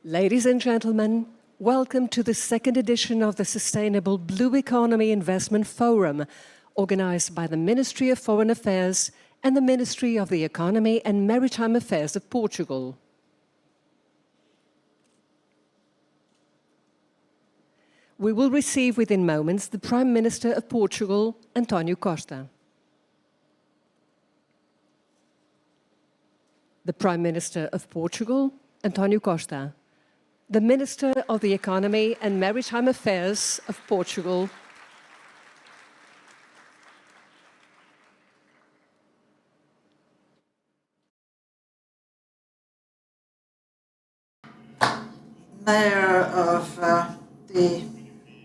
Ladies and gentlemen, welcome to the second edition of the Sustainable Blue Economy Investment Forum, organized by the Ministry of Foreign Affairs and the Ministry of the Economy and Maritime Affairs of Portugal. We will receive within moments the Prime Minister of Portugal, António Costa. The Prime Minister of Portugal, António Costa. The Minister of the Economy and Maritime Affairs of Portugal, Mayor of the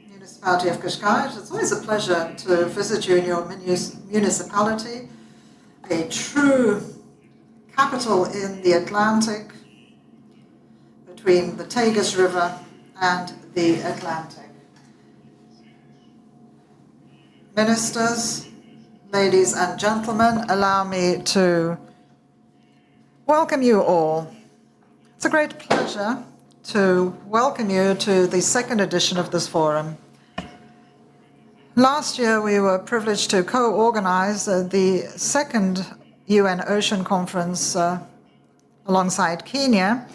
municipality of Cascais. It's always a pleasure to visit you in your municipality, a true capital in the Atlantic, between the Tagus River and the Atlantic. Ministers, ladies and gentlemen, allow me to welcome you all. It's a great pleasure to welcome you to the second edition of this forum. Last year, we were privileged to co-organize the second UN Ocean Conference alongside Kenya,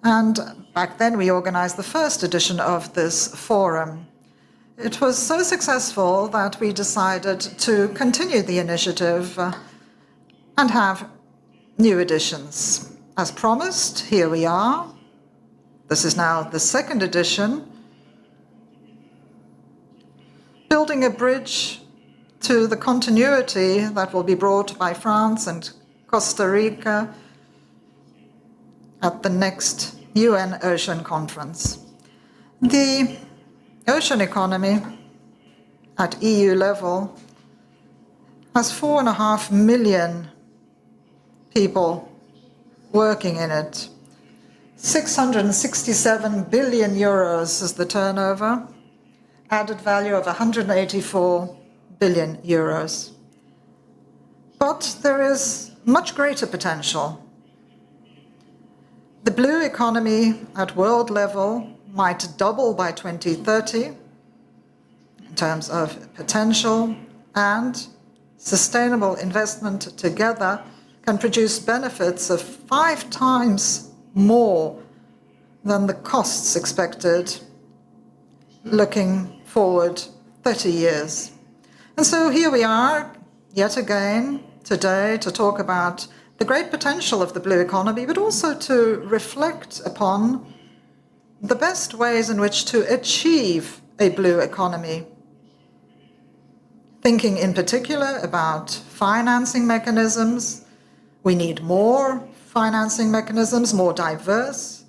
and back then we organized the first edition of this forum. It was so successful that we decided to continue the initiative and have new editions. As promised, here we are. This is now the second edition, building a bridge to the continuity that will be brought by France and Costa Rica at the next UN Ocean Conference. The ocean economy at EU level has 4.5 million people working in it. 667 billion euros is the turnover, added value of 184 billion euros. But there is much greater potential. The blue economy at world level might double by 2030 in terms of potential, and sustainable investment together can produce benefits of 5 times more than the costs expected looking forward 30 years. And so here we are yet again today to talk about the great potential of the blue economy, but also to reflect upon the best ways in which to achieve a blue economy. Thinking in particular about financing mechanisms. We need more financing mechanisms, more diverse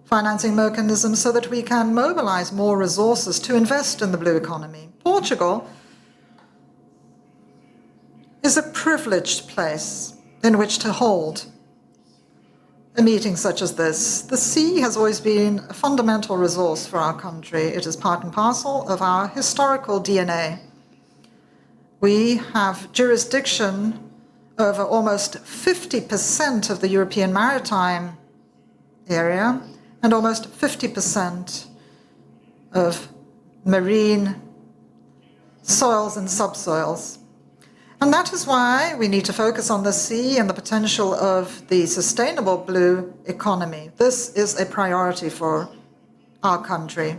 financing mechanisms, so that we can mobilize more resources to invest in the blue economy. Portugal is a privileged place in which to hold a meeting such as this. The sea has always been a fundamental resource for our country. It is part and parcel of our historical DNA. We have jurisdiction over almost 50% of the European maritime area and almost 50% of marine soils and subsoils. And that is why we need to focus on the sea and the potential of the sustainable blue economy. This is a priority for our country.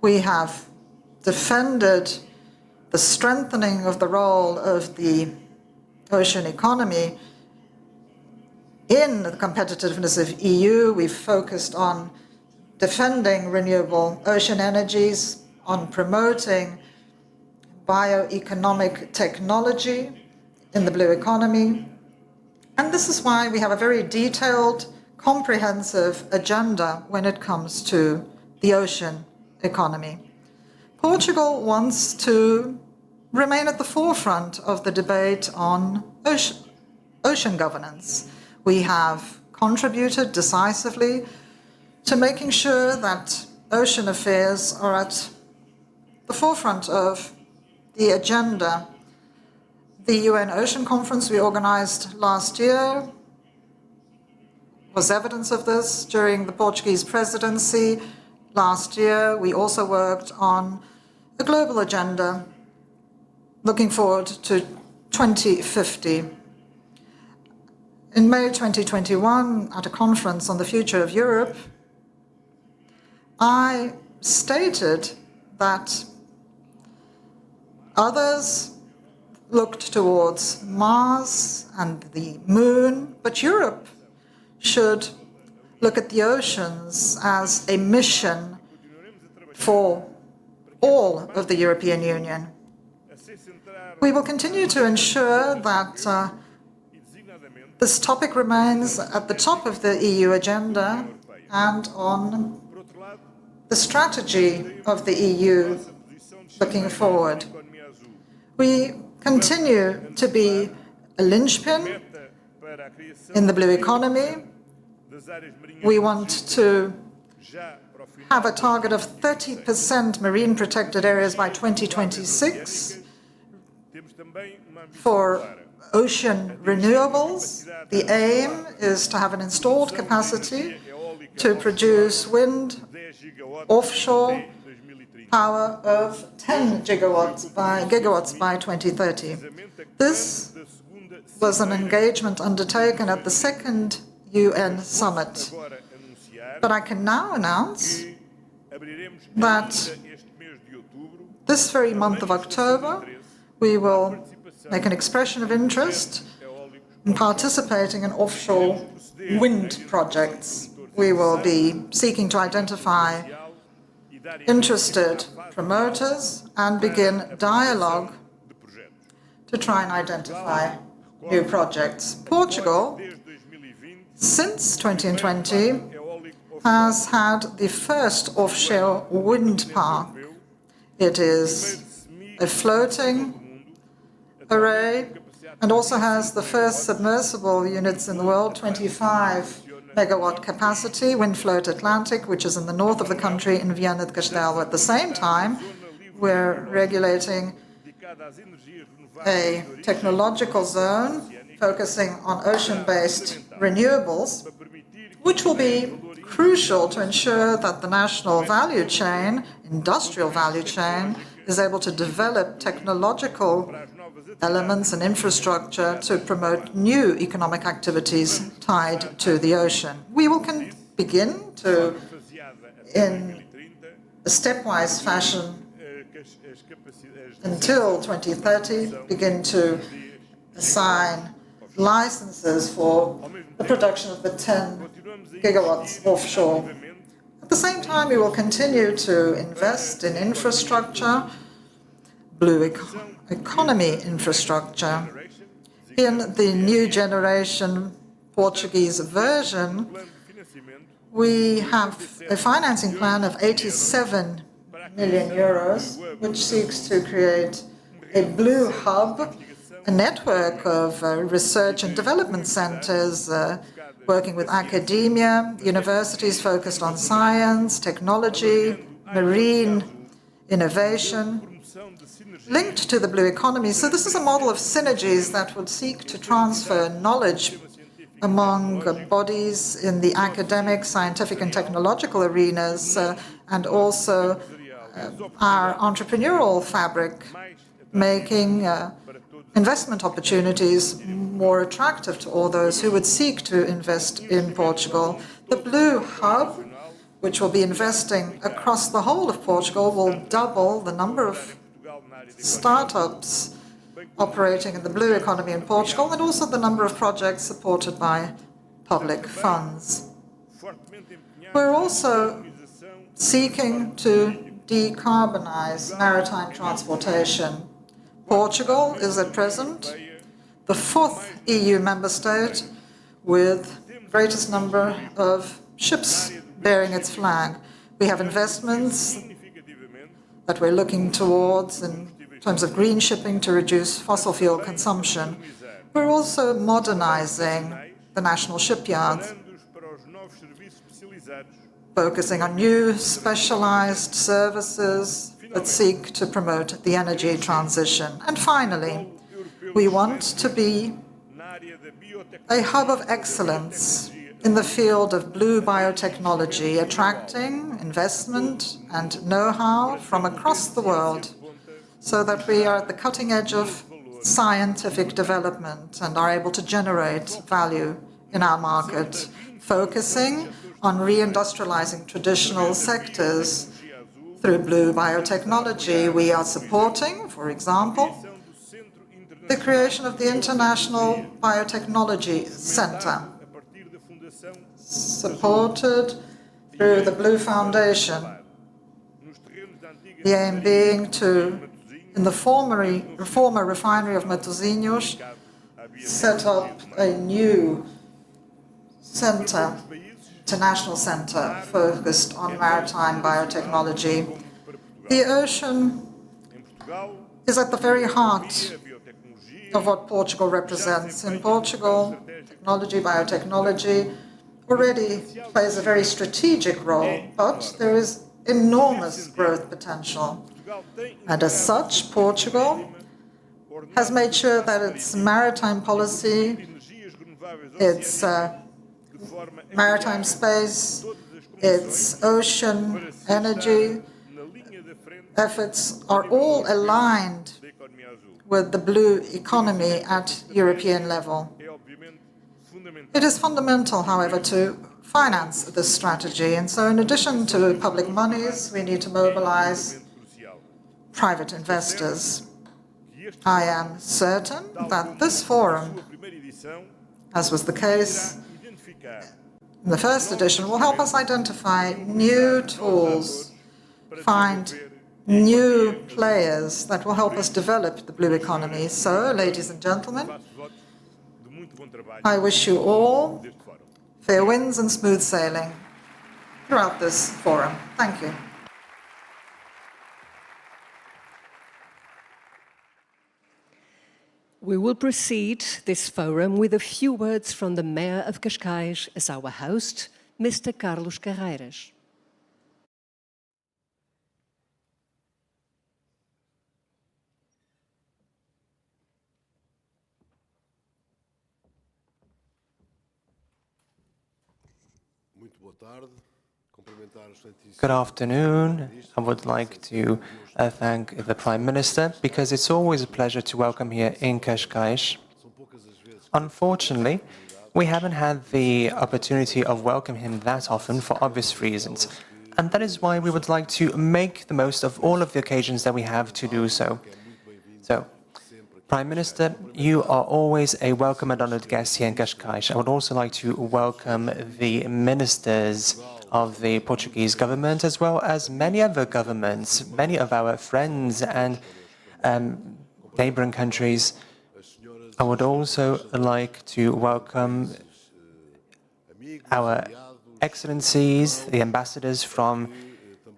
We have defended the strengthening of the role of the ocean economy in the competitiveness of EU. We've focused on defending renewable ocean energies, on promoting bioeconomic technology in the blue economy. And this is why we have a very detailed, comprehensive agenda when it comes to the ocean economy. Portugal wants to remain at the forefront of the debate on ocean governance. We have contributed decisively to making sure that ocean affairs are at the forefront of the agenda. The UN Ocean Conference we organized last year was evidence of this during the Portuguese presidency. Last year, we also worked on a global agenda looking forward to 2050. In May 2021, at a conference on the future of Europe, I stated that others looked towards Mars and the Moon, but Europe should look at the oceans as a mission for all of the European Union. We will continue to ensure that this topic remains at the top of the EU agenda and on the strategy of the EU looking forward. We continue to be a linchpin in the blue economy. We want to have a target of 30% marine protected areas by 2026 for ocean renewables. The aim is to have an installed capacity to produce wind offshore power of 10 gigawatts by 2030. This was an engagement undertaken at the second UN summit. But I can now announce that this very month of October, we will make an expression of interest in participating in offshore wind projects. We will be seeking to identify interested promoters and begin dialogue to try and identify new projects. Portugal, since 2020, has had the first offshore wind park. It is a floating array and also has the first submersible units in the world, 25 megawatt capacity, Windfloat Atlantic, which is in the north of the country in Viana do Castelo. At the same time, we're regulating a technological zone focusing on ocean-based renewables, which will be crucial to ensure that the national value chain, industrial value chain, is able to develop technological elements and infrastructure to promote new economic activities tied to the ocean. We will begin to, in a stepwise fashion, until 2030, begin to assign licenses for the production of the 10 gigawatts offshore. At the same time, we will continue to invest in infrastructure, blue economy infrastructure. In the new generation Portuguese version, we have a financing plan of 87 million euros, which seeks to create a blue hub, a network of research and development centers working with academia, universities focused on science, technology, marine innovation, linked to the blue economy. So this is a model of synergies that would seek to transfer knowledge among bodies in the academic, scientific and technological arenas, and also our entrepreneurial fabric, making investment opportunities more attractive to all those who would seek to invest in Portugal. The Blue Hub, which will be investing across the whole of Portugal, will double the number of startups operating in the blue economy in Portugal, and also the number of projects supported by public funds. We're also seeking to decarbonize maritime transportation. Portugal is at present the fourth EU member state with the greatest number of ships bearing its flag. We have investments that we're looking towards in terms of green shipping to reduce fossil fuel consumption. We're also modernizing the national shipyards, focusing on new specialized services that seek to promote the energy transition. And finally, we want to be a hub of excellence in the field of blue biotechnology, attracting investment and know-how from across the world so that we are at the cutting edge of scientific development and are able to generate value in our market, focusing on reindustrializing traditional sectors through blue biotechnology. We are supporting, for example, the creation of the International Biotechnology Center, supported through the Blue Foundation. The aim being to, in the former refinery of Matosinhos, set up a new center, international center, focused on maritime biotechnology. The ocean is at the very heart of what Portugal represents. In Portugal, biotechnology already plays a very strategic role, but there is enormous growth potential. And as such, Portugal has made sure that its maritime policy, its maritime space, its ocean energy efforts are all aligned with the blue economy at European level. It is fundamental, however, to finance this strategy, and so in addition to public monies, we need to mobilize private investors. I am certain that this forum, as was the case in the first edition, will help us identify new tools, find new players that will help us develop the blue economy. So, ladies and gentlemen, I wish you all fair winds and smooth sailing throughout this forum. Thank you. We will proceed this forum with a few words from the Mayor of Cascais as our host, Mr. Carlos Carreiras. Good afternoon. I would like to thank the Prime Minister because it's always a pleasure to welcome here in Cascais. Unfortunately, we haven't had the opportunity of welcoming him that often for obvious reasons, and that is why we would like to make the most of all of the occasions that we have to do so. So, Prime Minister, you are always a welcome and honoured guest here in Cascais. I would also like to welcome the ministers of the Portuguese government, as well as many other governments, many of our friends and neighbouring countries. I would also like to welcome our excellencies, the ambassadors from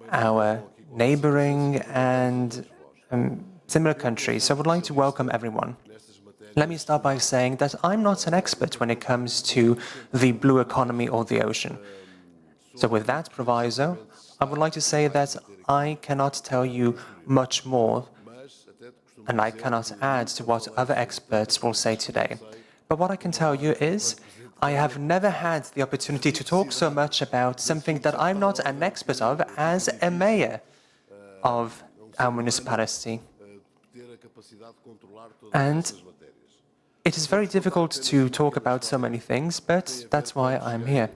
our neighbouring and similar countries. So I would like to welcome everyone. Let me start by saying that I'm not an expert when it comes to the blue economy or the ocean. So with that proviso, I would like to say that I cannot tell you much more, and I cannot add to what other experts will say today. But what I can tell you is, I have never had the opportunity to talk so much about something that I'm not an expert of as a mayor of our municipality. And it is very difficult to talk about so many things, but that's why I'm here.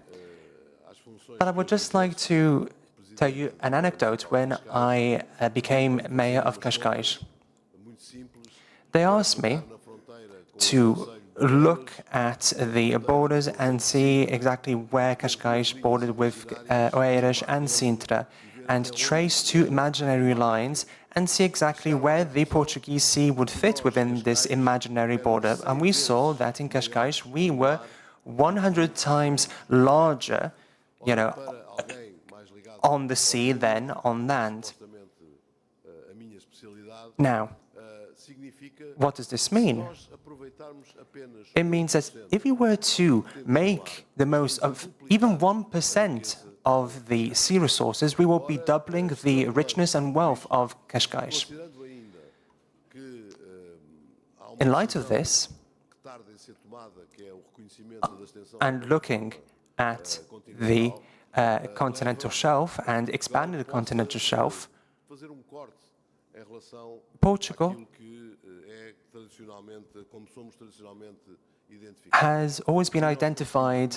But I would just like to tell you an anecdote when I became mayor of Cascais. They asked me to look at the borders and see exactly where Cascais bordered with Oeiras and Sintra, and trace two imaginary lines and see exactly where the Portuguese Sea would fit within this imaginary border. And we saw that in Cascais we were 100 times larger, on the sea than on land. Now, what does this mean? It means that if we were to make the most of even 1% of the sea resources, we will be doubling the richness and wealth of Cascais. In light of this, and looking at the continental shelf and expanded the continental shelf, Portugal has always been identified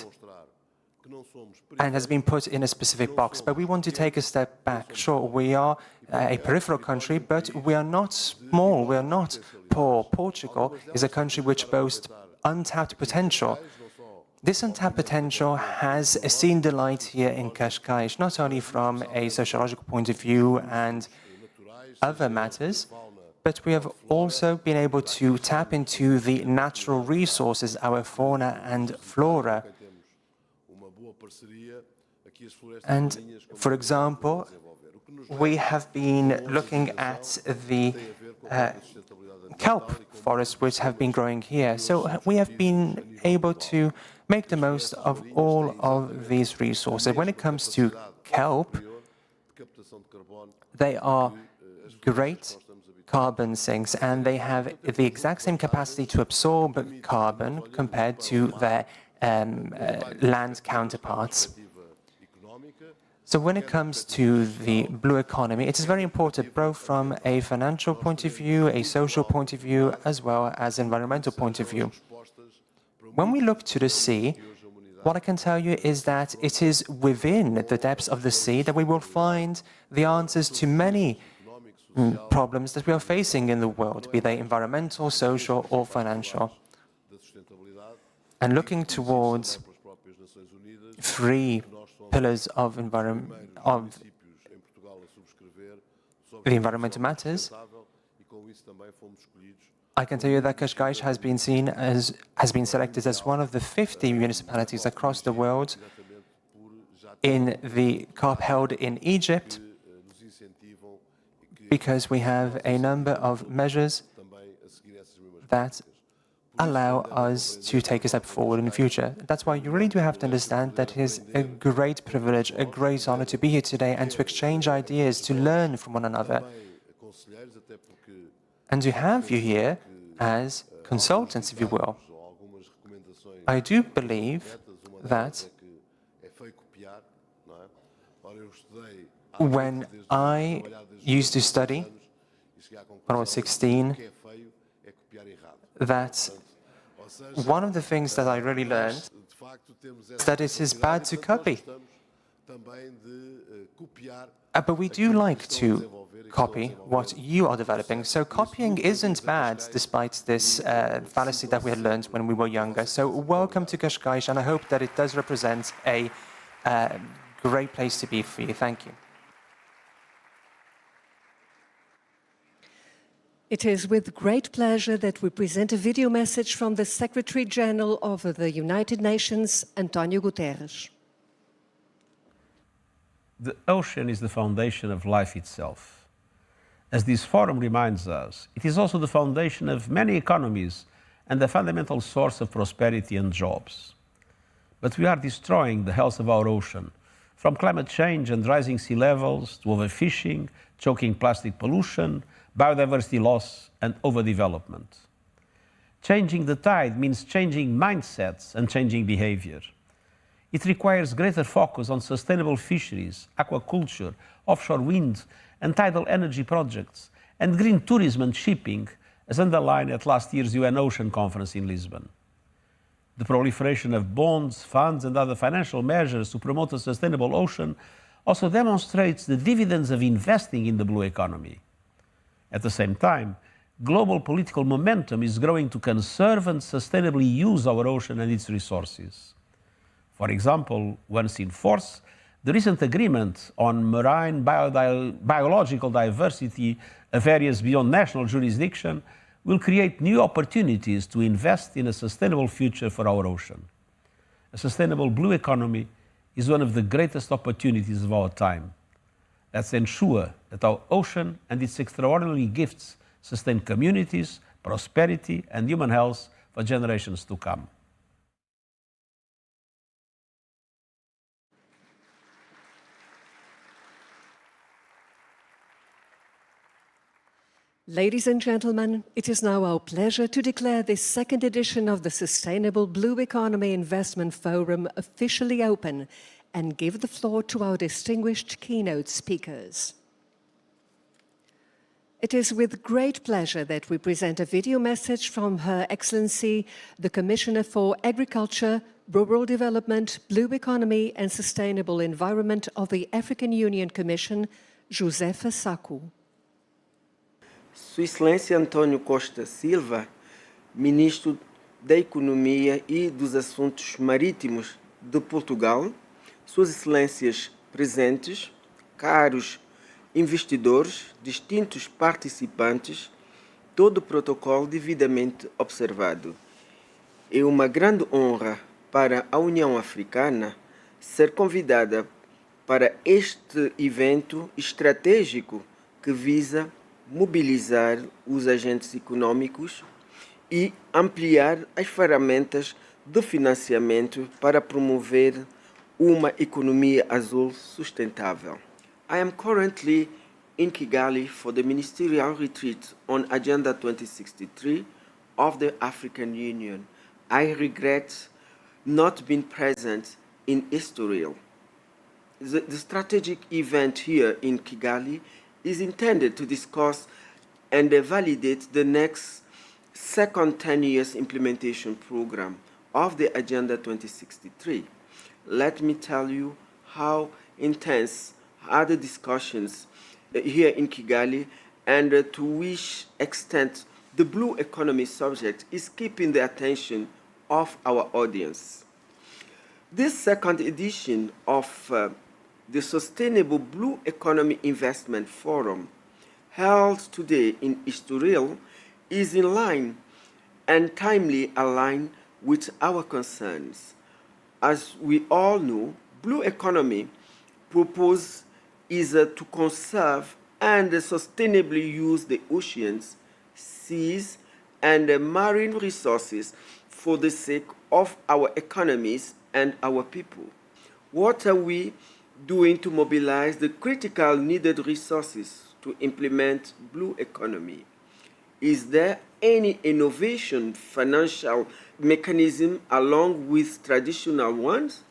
and has been put in a specific box. But we want to take a step back. Sure, we are a peripheral country, but we are not small, we are not poor. Portugal is a country which boasts untapped potential. This untapped potential has seen the light here in Cascais, not only from a sociological point of view and other matters, but we have also been able to tap into the natural resources, our fauna and flora. And, for example, we have been looking at the kelp forests which have been growing here. So we have been able to make the most of all of these resources. When it comes to kelp, they are great carbon sinks, and they have the exact same capacity to absorb carbon compared to their land counterparts. So when it comes to the blue economy, it is very important both from a financial point of view, a social point of view, as well as environmental point of view. When we look to the sea, what I can tell you is that it is within the depths of the sea that we will find the answers to many problems that we are facing in the world, be they environmental, social, or financial. And looking towards three pillars of the environmental matters, I can tell you that Cascais has been selected as one of the 50 municipalities across the world in the COP held in Egypt, because we have a number of measures that allow us to take a step forward in the future. That's why you really do have to understand that it is a great privilege, a great honor to be here today and to exchange ideas, to learn from one another, and to have you here as consultants, if you will. I do believe that when I used to study, when I was 16, that one of the things that I really learned is that it is bad to copy. But we do like to copy what you are developing. So copying isn't bad, despite this fallacy that we had learned when we were younger. So welcome to Cascais, and I hope that it does represent a great place to be for you. Thank you. It is with great pleasure that we present a video message from the Secretary General of the United Nations, António Guterres. The ocean is the foundation of life itself. As this forum reminds us, it is also the foundation of many economies and the fundamental source of prosperity and jobs. But we are destroying the health of our ocean, from climate change and rising sea levels to overfishing, choking plastic pollution, biodiversity loss, and overdevelopment. Changing the tide means changing mindsets and changing behavior. It requires greater focus on sustainable fisheries, aquaculture, offshore wind, and tidal energy projects, and green tourism and shipping, as underlined at last year's UN Ocean Conference in Lisbon. The proliferation of bonds, funds, and other financial measures to promote a sustainable ocean also demonstrates the dividends of investing in the blue economy. At the same time, global political momentum is growing to conserve and sustainably use our ocean and its resources. For example, once in force, the recent agreement on marine biological diversity of areas beyond national jurisdiction will create new opportunities to invest in a sustainable future for our ocean. A sustainable blue economy is one of the greatest opportunities of our time. Let's ensure that our ocean and its extraordinary gifts sustain communities, prosperity, and human health for generations to come. Ladies and gentlemen, it is now our pleasure to declare this second edition of the Sustainable Blue Economy Investment Forum officially open and give the floor to our distinguished keynote speakers. It is with great pleasure that we present a video message from Her Excellency, the Commissioner for Agriculture, Rural Development, Blue Economy and Sustainable Environment of the African Union Commission, Josefa Saku. Sua Excelência Antônio Costa Silva, Ministro da Economia e dos Assuntos Marítimos de Portugal, Suas Excelências presentes, caros investidores, distintos participantes, todo o protocolo devidamente observado. É uma grande honra para a União Africana ser convidada para este evento estratégico que visa mobilizar os agentes econômicos e ampliar as ferramentas de financiamento para promover uma economia azul sustentável. I am currently in Kigali for the Ministerial Retreat on Agenda 2063 of the African Union. I regret not being present in Estoril. The strategic event here in Kigali is intended to discuss and validate the next second 10 years implementation program of the Agenda 2063. Let me tell you how intense are the discussions here in Kigali and to which extent the blue economy subject is keeping the attention of our audience. This second edition of the Sustainable Blue Economy Investment Forum, held today in Estoril, is in line and timely aligned with our concerns. As we all know, blue economy purpose is to conserve and sustainably use the oceans, seas, and marine resources for the sake of our economies and our people. What are we doing to mobilize the critical needed resources to implement blue economy? Is there any innovation financial mechanism along with traditional ones?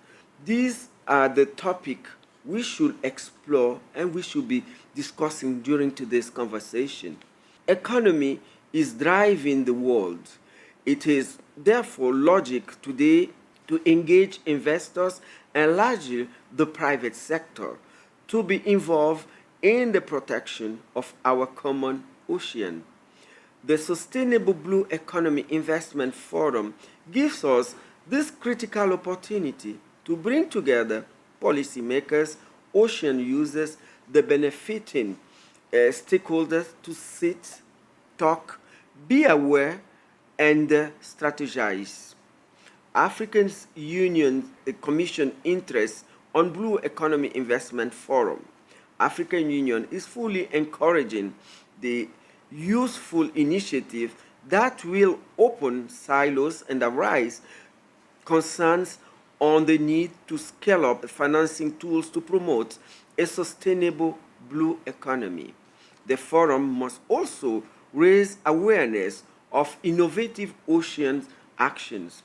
These are the topics we should explore and we should be discussing during today's conversation. Economy is driving the world. It is therefore logic today to engage investors and largely the private sector to be involved in the protection of our common ocean. The Sustainable Blue Economy Investment Forum gives us this critical opportunity to bring together policymakers, ocean users, the benefiting stakeholders to sit, talk, be aware, and strategize. African Union Commission interest on Blue Economy Investment Forum. African Union is fully encouraging the useful initiative that will open silos and arise concerns on the need to scale up financing tools to promote a sustainable blue economy. The forum must also raise awareness of innovative ocean actions.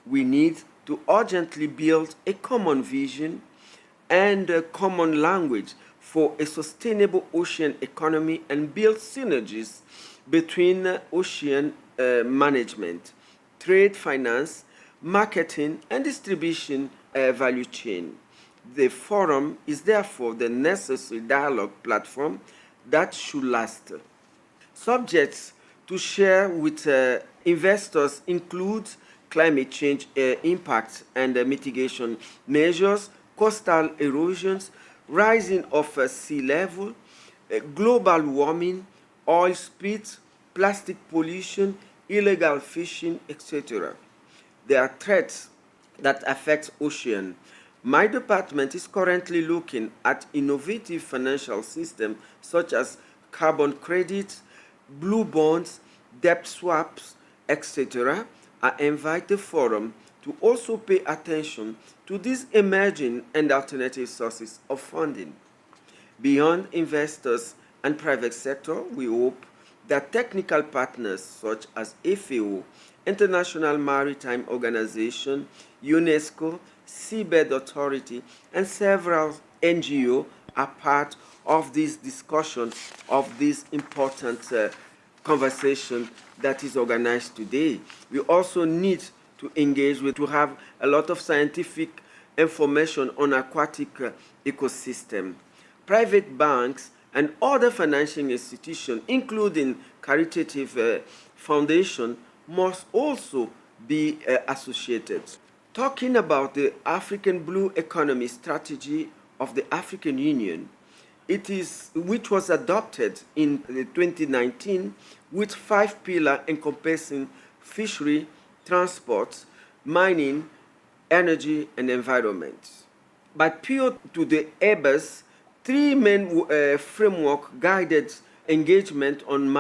We need to urgently build a common vision and a common language for a sustainable ocean economy and build synergies between ocean management, trade finance, marketing, and distribution value chain. The forum is therefore the necessary dialogue platform that should last. Subjects to share with investors include climate change impact and mitigation measures, coastal erosions, rising of sea level, global warming, oil spills, plastic pollution, illegal fishing, etc. There are threats that affect ocean. My department is currently looking at innovative financial systems such as carbon credits, blue bonds, debt swaps, etc. I invite the forum to also pay attention to these emerging and alternative sources of funding. Beyond investors and private sector, we hope that technical partners such as FAO, International Maritime Organization, UNESCO, Seabed Authority, and several NGOs are part of this discussion of this important conversation that is organized today. We also need to engage to have a lot of scientific information on aquatic ecosystem. Private banks and other financial institutions, including caritative foundation, must also be associated. Talking about the African Blue Economy Strategy of the African Union, which was adopted in 2019 with 5 pillars encompassing fishery, transport, mining, energy, and environment. But prior to the EBA's 3 main framework guided engagement on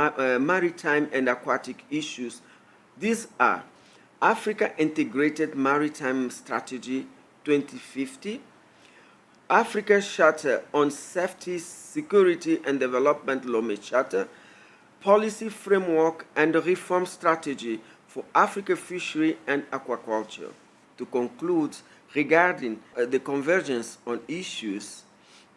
maritime and aquatic issues. These are Africa Integrated Maritime Strategy 2050, Africa Charter on Safety, Security and Development Lomé Charter, Policy Framework and Reform Strategy for Africa Fishery and Aquaculture. To conclude, regarding the convergence on issues,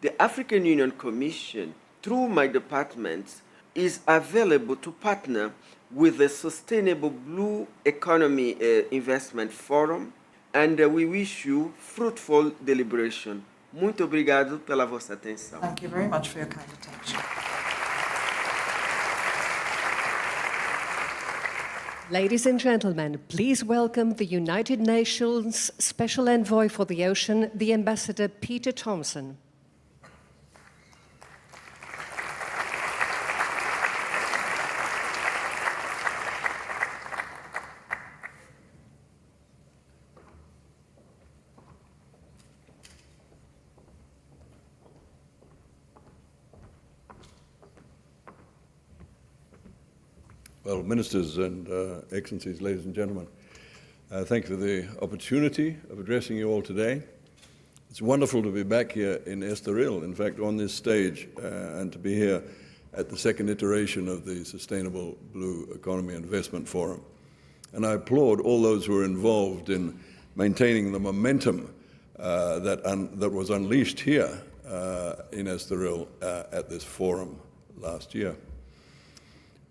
the African Union Commission, through my department, is available to partner with the Sustainable Blue Economy Investment Forum, and we wish you fruitful deliberation. Muito obrigado pela vossa atenção. Thank you very much for your kind attention. Ladies and gentlemen, please welcome the United Nations Special Envoy for the Ocean, the Ambassador Peter Thompson. Well, Ministers and Excellencies, ladies and gentlemen, thank you for the opportunity of addressing you all today. It's wonderful to be back here in Estoril, in fact, on this stage, and to be here at the second iteration of the Sustainable Blue Economy Investment Forum. And I applaud all those who are involved in maintaining the momentum that was unleashed here in Estoril at this forum last year.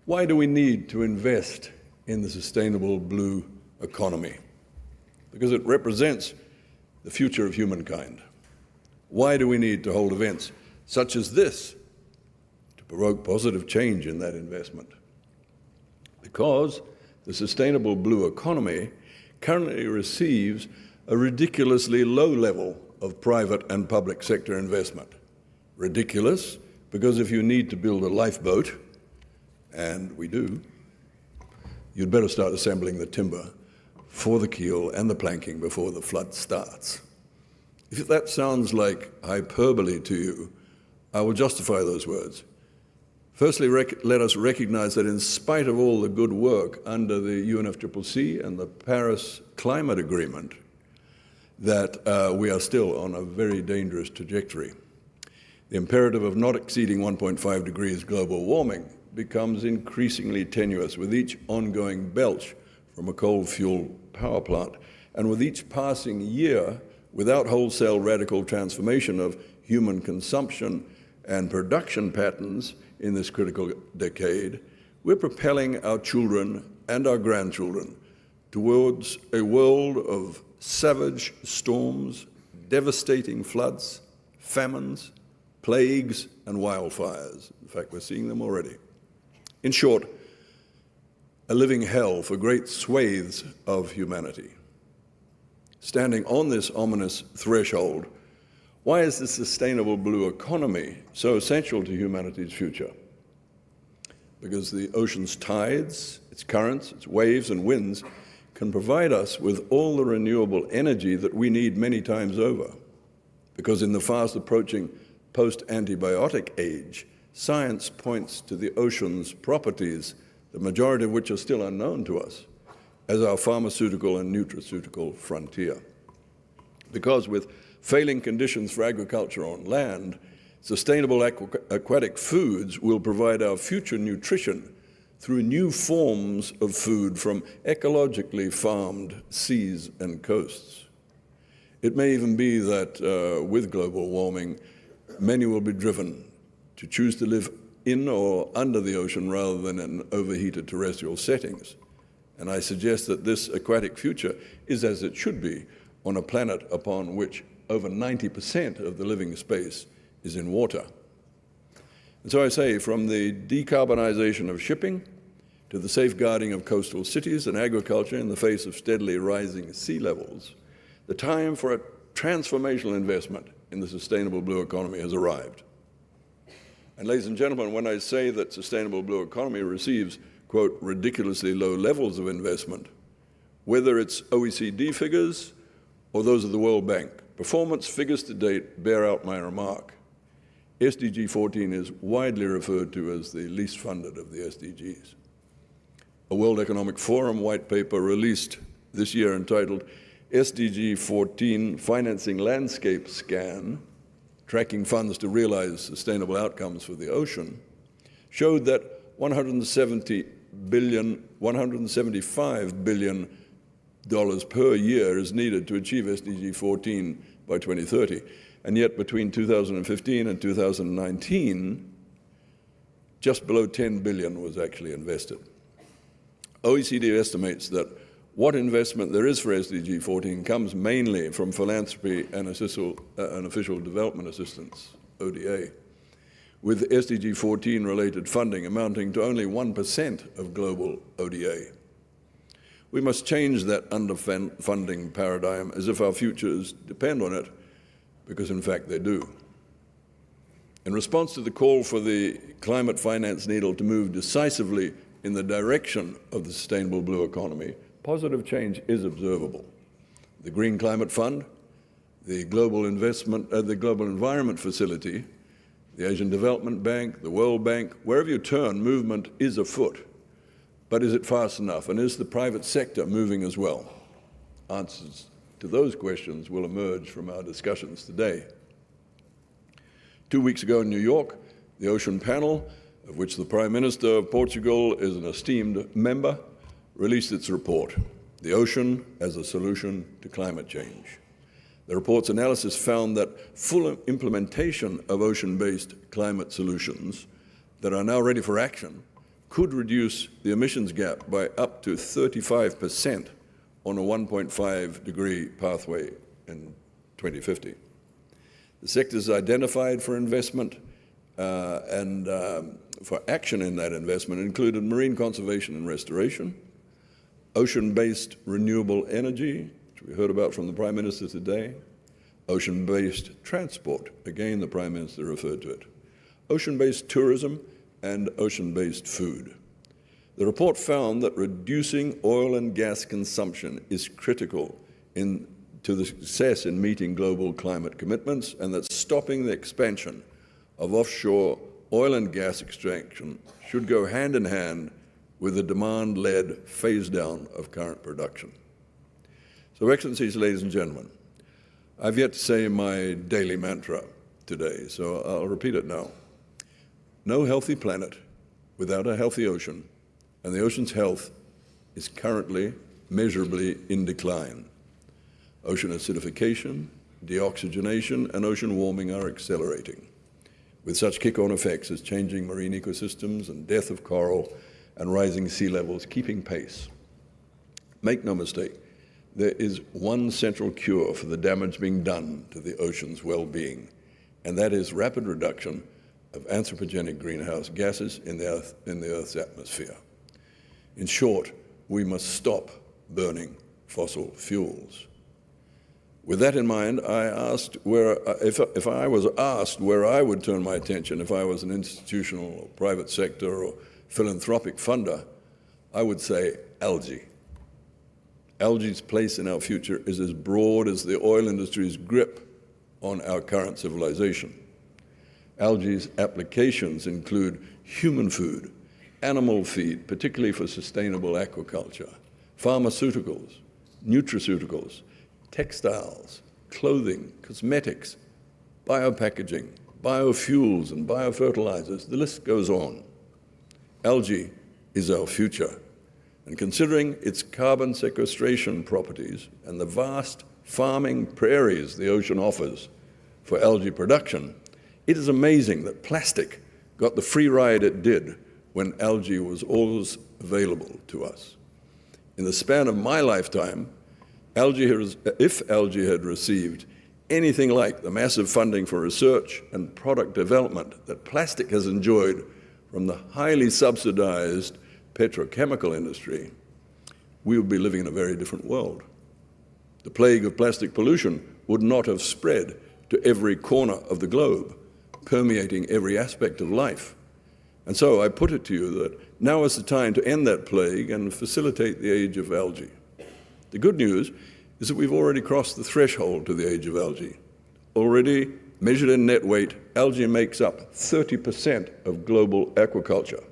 Why do we need to invest in the sustainable blue economy? Because it represents the future of humankind. Why do we need to hold events such as this to provoke positive change in that investment? Because the sustainable blue economy currently receives a ridiculously low level of private and public sector investment. Ridiculous, because if you need to build a lifeboat, and we do, you'd better start assembling the timber for the keel and the planking before the flood starts. If that sounds like hyperbole to you, I will justify those words. Firstly, let us recognize that in spite of all the good work under the UNFCCC and the Paris Climate Agreement, that we are still on a very dangerous trajectory. The imperative of not exceeding 1.5 degrees global warming becomes increasingly tenuous with each ongoing belch from a coal-fueled power plant, and with each passing year without wholesale radical transformation of human consumption and production patterns in this critical decade, we're propelling our children and our grandchildren towards a world of savage storms, devastating floods, famines, plagues, and wildfires. In fact, we're seeing them already. In short, a living hell for great swathes of humanity. Standing on this ominous threshold, why is the sustainable blue economy so essential to humanity's future? Because the ocean's tides, its currents, its waves and winds can provide us with all the renewable energy that we need many times over. Because in the fast approaching post-antibiotic age, science points to the ocean's properties, the majority of which are still unknown to us, as our pharmaceutical and nutraceutical frontier. Because with failing conditions for agriculture on land, sustainable aquatic foods will provide our future nutrition through new forms of food from ecologically farmed seas and coasts. It may even be that with global warming, many will be driven to choose to live in or under the ocean rather than in overheated terrestrial settings. And I suggest that this aquatic future is as it should be on a planet upon which over 90% of the living space is in water. And so I say, from the decarbonization of shipping to the safeguarding of coastal cities and agriculture in the face of steadily rising sea levels, the time for a transformational investment in the sustainable blue economy has arrived. And ladies and gentlemen, when I say that sustainable blue economy receives, quote, ridiculously low levels of investment, whether it's OECD figures or those of the World Bank, performance figures to date bear out my remark. SDG 14 is widely referred to as the least funded of the SDGs. A World Economic Forum white paper released this year entitled SDG 14 Financing Landscape Scan, tracking funds to realize sustainable outcomes for the ocean, showed that $175 billion per year is needed to achieve SDG 14 by 2030. And yet between 2015 and 2019, just below 10 billion was actually invested. OECD estimates that what investment there is for SDG 14 comes mainly from philanthropy and official development assistance, ODA, with SDG 14 related funding amounting to only 1% of global ODA. We must change that underfunding paradigm as if our futures depend on it, because in fact they do. In response to the call for the climate finance needle to move decisively in the direction of the sustainable blue economy, positive change is observable. The Green Climate Fund, the Global Environment Facility, the Asian Development Bank, the World Bank, wherever you turn, movement is afoot. But is it fast enough? And is the private sector moving as well? Answers to those questions will emerge from our discussions today. 2 weeks ago in New York, the Ocean Panel, of which the Prime Minister of Portugal is an esteemed member, released its report, The Ocean as a Solution to Climate Change. The report's analysis found that full implementation of ocean-based climate solutions that are now ready for action could reduce the emissions gap by up to 35% on a 1.5-degree pathway in 2050. The sectors identified for investment and for action in that investment included marine conservation and restoration, ocean-based renewable energy, which we heard about from the Prime Minister today, ocean-based transport, again the Prime Minister referred to it, ocean-based tourism, and ocean-based food. The report found that reducing oil and gas consumption is critical to the success in meeting global climate commitments, and that stopping the expansion of offshore oil and gas extraction should go hand in hand with a demand-led phase-down of current production. So, Excellencies, ladies and gentlemen, I've yet to say my daily mantra today, so I'll repeat it now. No healthy planet without a healthy ocean, and the ocean's health is currently measurably in decline. Ocean acidification, deoxygenation, and ocean warming are accelerating, with such kick-on effects as changing marine ecosystems and death of coral and rising sea levels keeping pace. Make no mistake, there is one central cure for the damage being done to the ocean's well-being, and that is rapid reduction of anthropogenic greenhouse gases in the Earth's atmosphere. In short, we must stop burning fossil fuels. With that in mind, I asked if I was asked where I would turn my attention if I was an institutional or private sector or philanthropic funder, I would say algae. Algae's place in our future is as broad as the oil industry's grip on our current civilization. Algae's applications include human food, animal feed, particularly for sustainable aquaculture, pharmaceuticals, nutraceuticals, textiles, clothing, cosmetics, biopackaging, biofuels and biofertilizers. The list goes on. Algae is our future. And considering its carbon sequestration properties and the vast farming prairies the ocean offers for algae production, it is amazing that plastic got the free ride it did when algae was always available to us. In the span of my lifetime, if algae had received anything like the massive funding for research and product development that plastic has enjoyed from the highly subsidized petrochemical industry, we would be living in a very different world. The plague of plastic pollution would not have spread to every corner of the globe, permeating every aspect of life. And so I put it to you that now is the time to end that plague and facilitate the age of algae. The good news is that we've already crossed the threshold to the age of algae. Already, measured in net weight, algae makes up 30% of global aquaculture.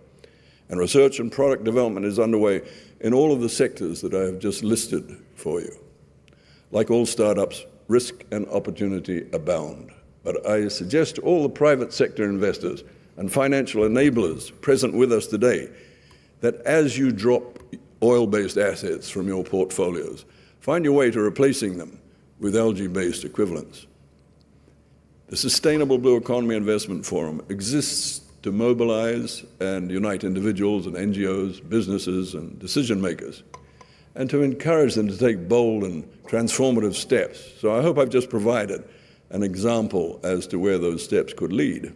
And research and product development is underway in all of the sectors that I have just listed for you. Like all startups, risk and opportunity abound. But I suggest to all the private sector investors and financial enablers present with us today that as you drop oil-based assets from your portfolios, find your way to replacing them with algae-based equivalents. The Sustainable Blue Economy Investment Forum exists to mobilize and unite individuals and NGOs, businesses and decision makers, and to encourage them to take bold and transformative steps. So I hope I've just provided an example as to where those steps could lead.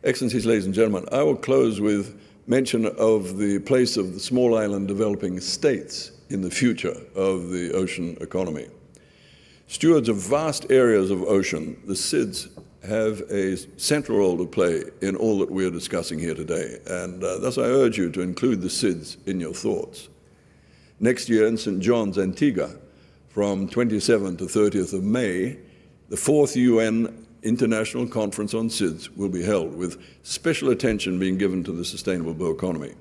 Excellencies, ladies and gentlemen, I will close with mention of the place of the small island developing states in the future of the ocean economy. Stewards of vast areas of ocean, the SIDS have a central role to play in all that we are discussing here today, and thus I urge you to include the SIDS in your thoughts. Next year in St. John's, Antigua, from 27th to 30th of May, the 4th UN International Conference on SIDS will be held, with special attention being given to the sustainable blue economy.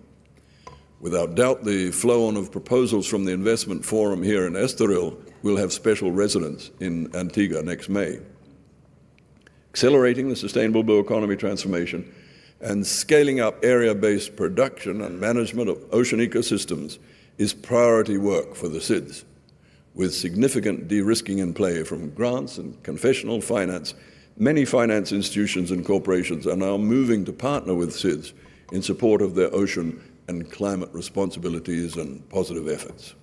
Without doubt, the flow-on of proposals from the investment forum here in Estoril will have special residence in Antigua next May. Accelerating the sustainable blue economy transformation and scaling up area-based production and management of ocean ecosystems is priority work for the SIDS, with significant de-risking in play from grants and confessional finance. Many finance institutions and corporations are now moving to partner with SIDS in support of their ocean and climate responsibilities and positive efforts.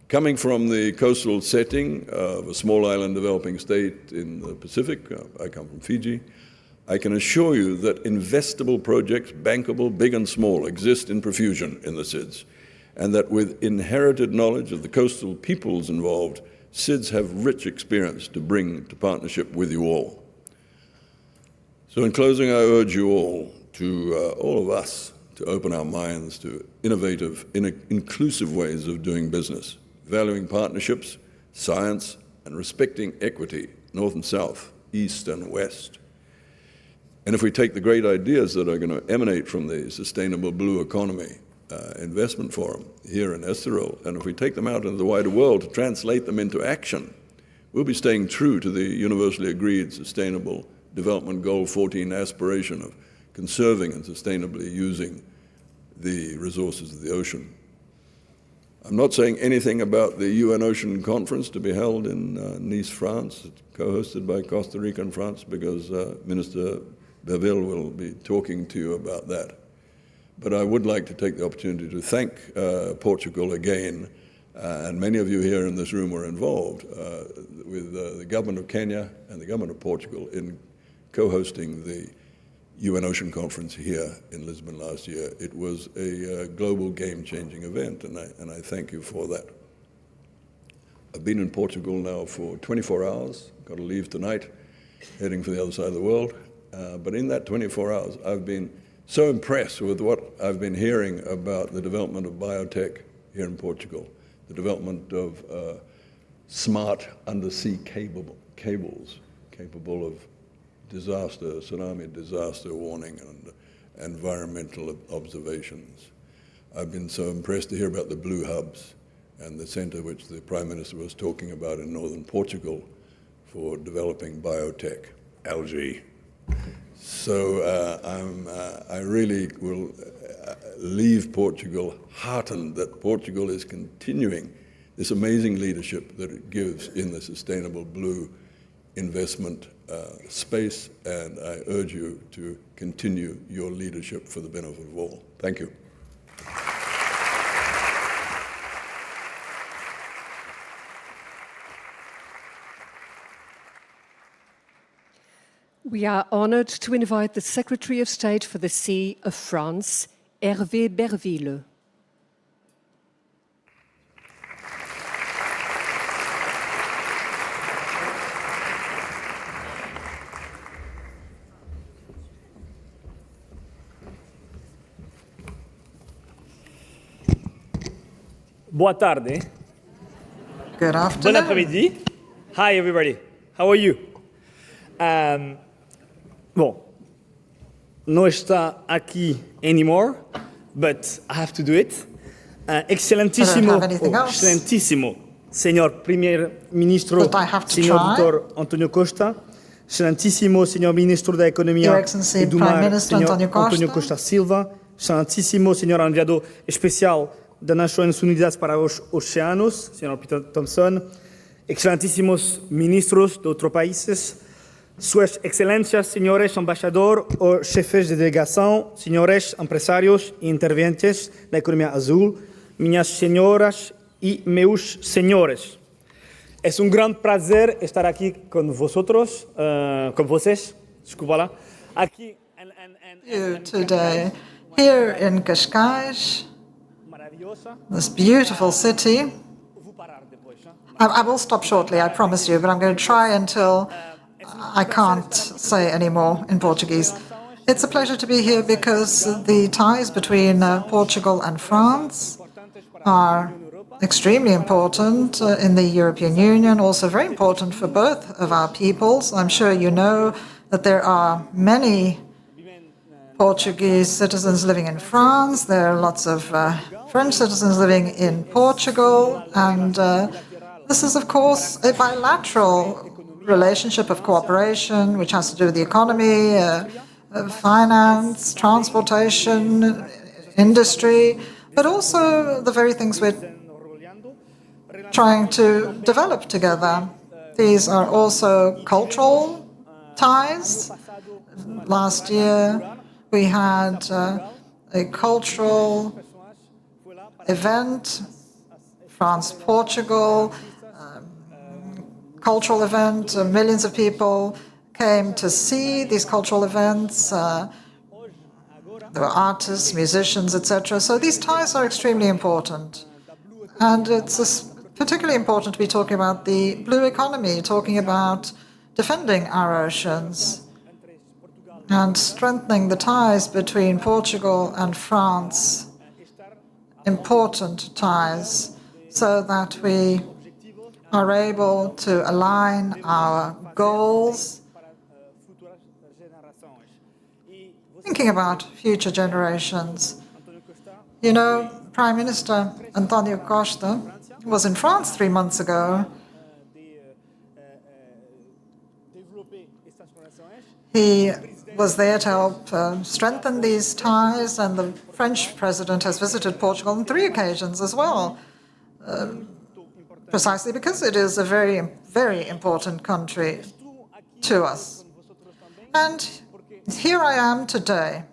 Coming from the coastal setting of a small island developing state in the Pacific, I come from Fiji, I can assure you that investable projects, bankable, big and small, exist in profusion in the SIDS, and that with inherited knowledge of the coastal peoples involved, SIDS have rich experience to bring to partnership with you all. So in closing, I urge you all of us, to open our minds to innovative, inclusive ways of doing business, valuing partnerships, science, and respecting equity, north and south, east and west. And if we take the great ideas that are going to emanate from the Sustainable Blue Economy Investment Forum here in Estoril, and if we take them out into the wider world to translate them into action, we'll be staying true to the universally agreed Sustainable Development Goal 14 aspiration of conserving and sustainably using the resources of the ocean. I'm not saying anything about the UN Ocean Conference to be held in Nice, France, co-hosted by Costa Rica and France, because Minister Beville will be talking to you about that. But I would like to take the opportunity to thank Portugal again, and many of you here in this room were involved with the government of Kenya and the government of Portugal in co-hosting the UN Ocean Conference here in Lisbon last year. It was a global game-changing event, and I thank you for that. I've been in Portugal now for 24 hours, got to leave tonight, heading for the other side of the world. But in that 24 hours, I've been so impressed with what I've been hearing about the development of biotech here in Portugal, the development of smart undersea cables capable of disaster, tsunami disaster warning and environmental observations. I've been so impressed to hear about the blue hubs and the center which the Prime Minister was talking about in northern Portugal for developing biotech, algae. So I really will leave Portugal heartened that Portugal is continuing this amazing leadership that it gives in the sustainable blue investment space, and I urge you to continue your leadership for the benefit of all. Thank you. We are honored to invite the Secretary of State for the Sea of France, Hervé Berville. Boa tarde. Good Bon afternoon. après-midi. Hi, everybody. How are you? Bom, não está aqui anymore, but I have to do it. Excelentíssimo, I don't have anything else. excelentíssimo, Senhor Primeiro-Ministro, But I have to Senhor try. Dr. António Costa, Excelentíssimo Senhor Ministro da Economia Your Excellency, e do Prime Mar, Minister Senhor António Costa. António Costa Silva, Excelentíssimo Senhor Enviado Especial das Nações Unidas para os Oceanos, Senhor Peter Thompson, Excelentíssimos Ministros de outros países, Suas Excelências, Senhores Embaixador ou Chefes de Delegação, Senhores Empresários e Intervenientes da Economia Azul, Minhas Senhoras e Meus Senhores. É grande prazer estar aqui com vosotros, com vocês, desculpa lá, aqui You today here in Cascais, maravilhosa. this beautiful city. Vou parar depois. I will stop shortly, I promise you, but I'm going to try until I can't say any more in Portuguese. It's a pleasure to be here because the ties between Portugal and France are extremely important in the European Union, also very important for both of our peoples. I'm sure you know that there are many Portuguese citizens living in France. There are lots of French citizens living in Portugal. And this is, of course, a bilateral relationship of cooperation, which has to do with the economy, finance, transportation, industry, but also the very things we're trying to develop together. These are also cultural ties. Last year, we had a cultural event, France-Portugal, cultural event. Millions of people came to see these cultural events. There were artists, musicians, etc. So these ties are extremely important. And it's particularly important to be talking about the blue economy, talking about defending our oceans and strengthening the ties between Portugal and France, important ties, so that we are able to align our goals, thinking about future generations. You know, Prime Minister António Costa was in France 3 months ago. He was there to help strengthen these ties, and the French president has visited Portugal on 3 occasions as well, precisely because it is a very, very important country to us. And here I am today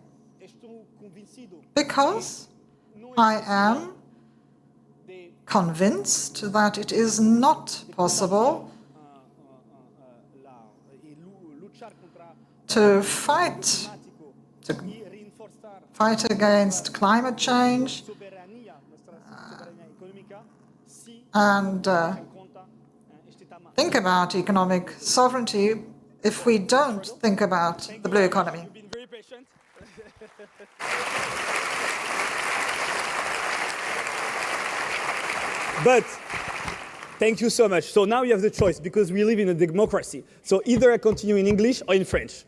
because I am convinced that it is not possible to fight against climate change and think about economic sovereignty if we don't think about the blue economy. But thank you so much. So now you have the choice, because we live in a democracy. So either I continue in English or in French.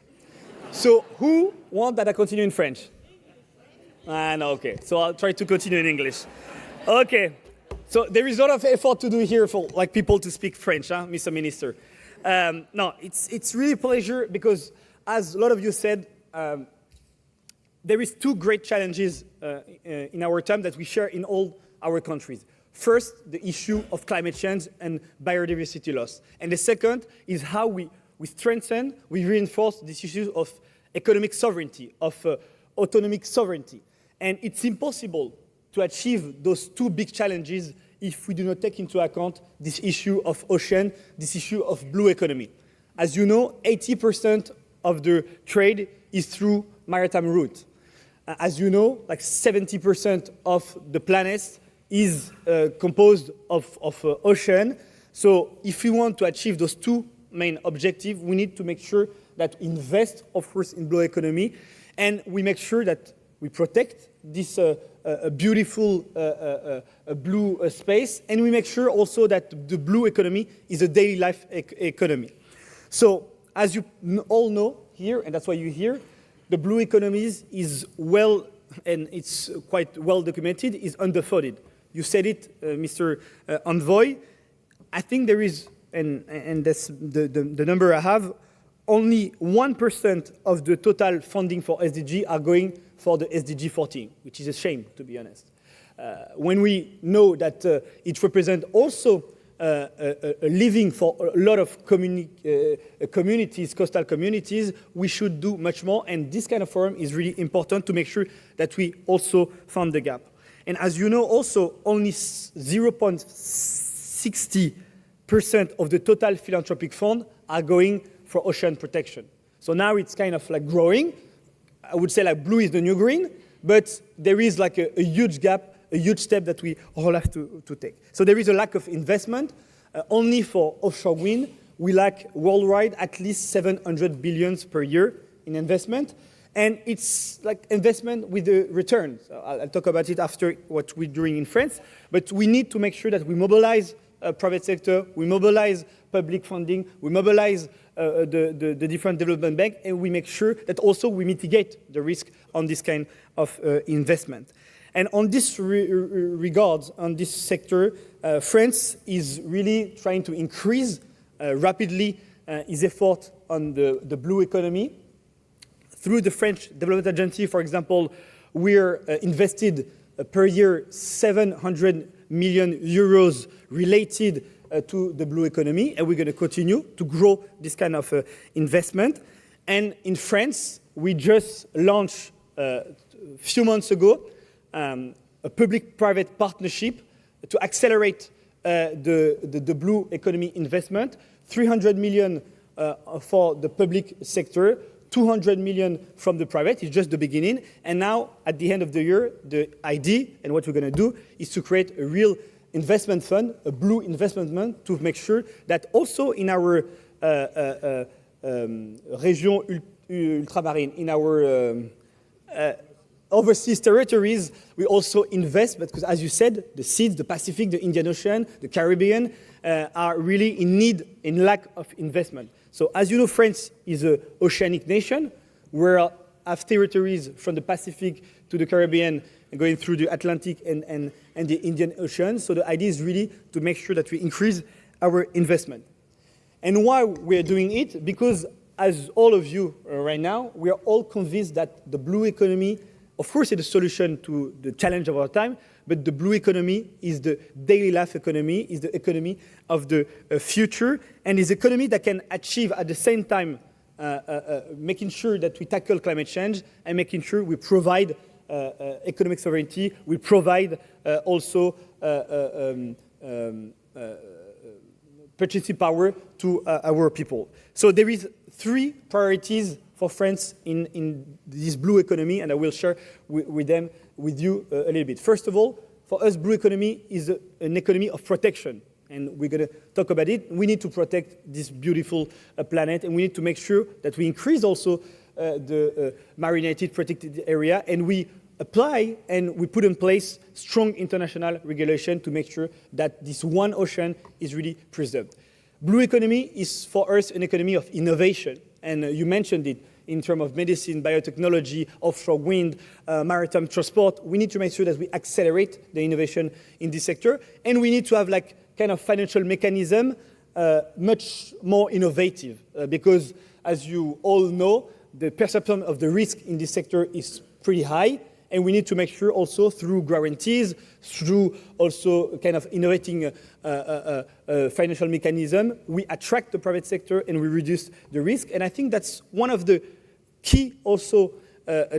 So who wants that I continue in French? No, okay. So I'll try to continue in English. Okay. So there is a lot of effort to do here for people to speak French, Mr. Minister. No, it's really a pleasure because, as a lot of you said, there is two great challenges in our time that we share in all our countries. First, the issue of climate change and biodiversity loss. And the second is how we strengthen, we reinforce this issue of economic sovereignty, of autonomic sovereignty. And it's impossible to achieve those two big challenges if we do not take into account this issue of ocean, this issue of blue economy. As you know, 80% of the trade is through maritime route. As you know, like 70% of the planet is composed of ocean. So if we want to achieve those two main objectives, we need to make sure that we invest, of course, in blue economy, and we make sure that we protect this beautiful blue space, and we make sure also that the blue economy is a daily life economy. So, as you all know here, and that's why you're here, the blue economy is well, and it's quite well documented, is underfunded. You said it, Mr. Envoy. I think there is, and that's the number I have, only 1% of the total funding for SDG are going for the SDG 14, which is a shame, to be honest. When we know that it represents also a living for a lot of communities, coastal communities, we should do much more, and this kind of forum is really important to make sure that we also fund the gap. And as you know, also only 0.60% of the total philanthropic fund are going for ocean protection. So now it's kind of like growing. I would say like blue is the new green, but there is like a huge gap, a huge step that we all have to take. So there is a lack of investment. Only for offshore wind, we lack worldwide at least 700 billions per year in investment. And it's like investment with a return. So I'll talk about it after what we're doing in France. But we need to make sure that we mobilize private sector, we mobilize public funding, we mobilize the different development banks, and we make sure that also we mitigate the risk on this kind of investment. And on this regards, on this sector, France is really trying to increase rapidly its effort on the blue economy. Through the French Development Agency, for example, we're invested per year 700 million euros related to the blue economy, and we're going to continue to grow this kind of investment. And in France, we just launched a few months ago a public-private partnership to accelerate the blue economy investment, 300 million for the public sector, 200 million from the private. It's just the beginning. And now, at the end of the year, the idea and what we're going to do is to create a real investment fund, a blue investment fund, to make sure that also in our région ultramarine, in our overseas territories, we also invest, because as you said, the seas, the Pacific, the Indian Ocean, the Caribbean are really in need, in lack of investment. So as you know, France is an oceanic nation. We have territories from the Pacific to the Caribbean, going through the Atlantic and the Indian Ocean. So the idea is really to make sure that we increase our investment. And why we're doing it? Because as all of you right now, we are all convinced that the blue economy, of course, is a solution to the challenge of our time, but the blue economy is the daily life economy, is the economy of the future, and is economy that can achieve at the same time making sure that we tackle climate change and making sure we provide economic sovereignty, we provide also purchasing power to our people. So there is three priorities for France in this blue economy, and I will share with you a little bit. First of all, for us, blue economy is an economy of protection, and we're going to talk about it. We need to protect this beautiful planet, and we need to make sure that we increase also the marinated protected area, and we apply and we put in place strong international regulation to make sure that this one ocean is really preserved. Blue economy is for us an economy of innovation, and you mentioned it in terms of medicine, biotechnology, offshore wind, maritime transport. We need to make sure that we accelerate the innovation in this sector, and we need to have like kind of financial mechanism much more innovative because, as you all know, the perception of the risk in this sector is pretty high, and we need to make sure also through guarantees, through also kind of innovating financial mechanism, we attract the private sector and we reduce the risk. And I think that's one of the key also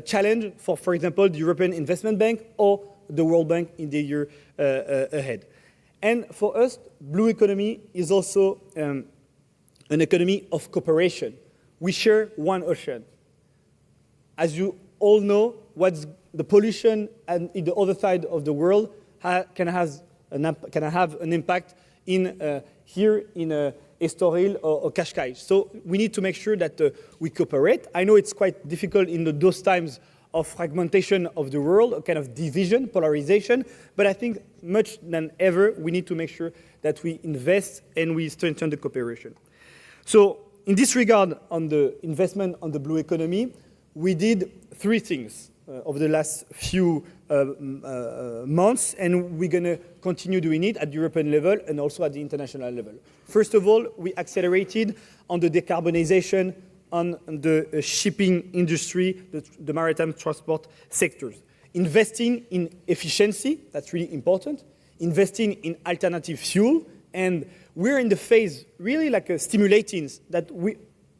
challenge for example, the European Investment Bank or the World Bank in the year ahead. And for us, blue economy is also an economy of cooperation. We share one ocean. As you all know, what's the pollution and in the other side of the world can have an impact in here in Estoril or Cascais. So we need to make sure that we cooperate. I know it's quite difficult in those times of fragmentation of the world, a kind of division, polarization, but I think much than ever, we need to make sure that we invest and we strengthen the cooperation. So in this regard, on the investment on the blue economy, we did three things over the last few months, and we're going to continue doing it at the European level and also at the international level. First of all, we accelerated on the decarbonization on the shipping industry, the maritime transport sectors. Investing in efficiency, that's really important. Investing in alternative fuel, and we're in the phase really like stimulating that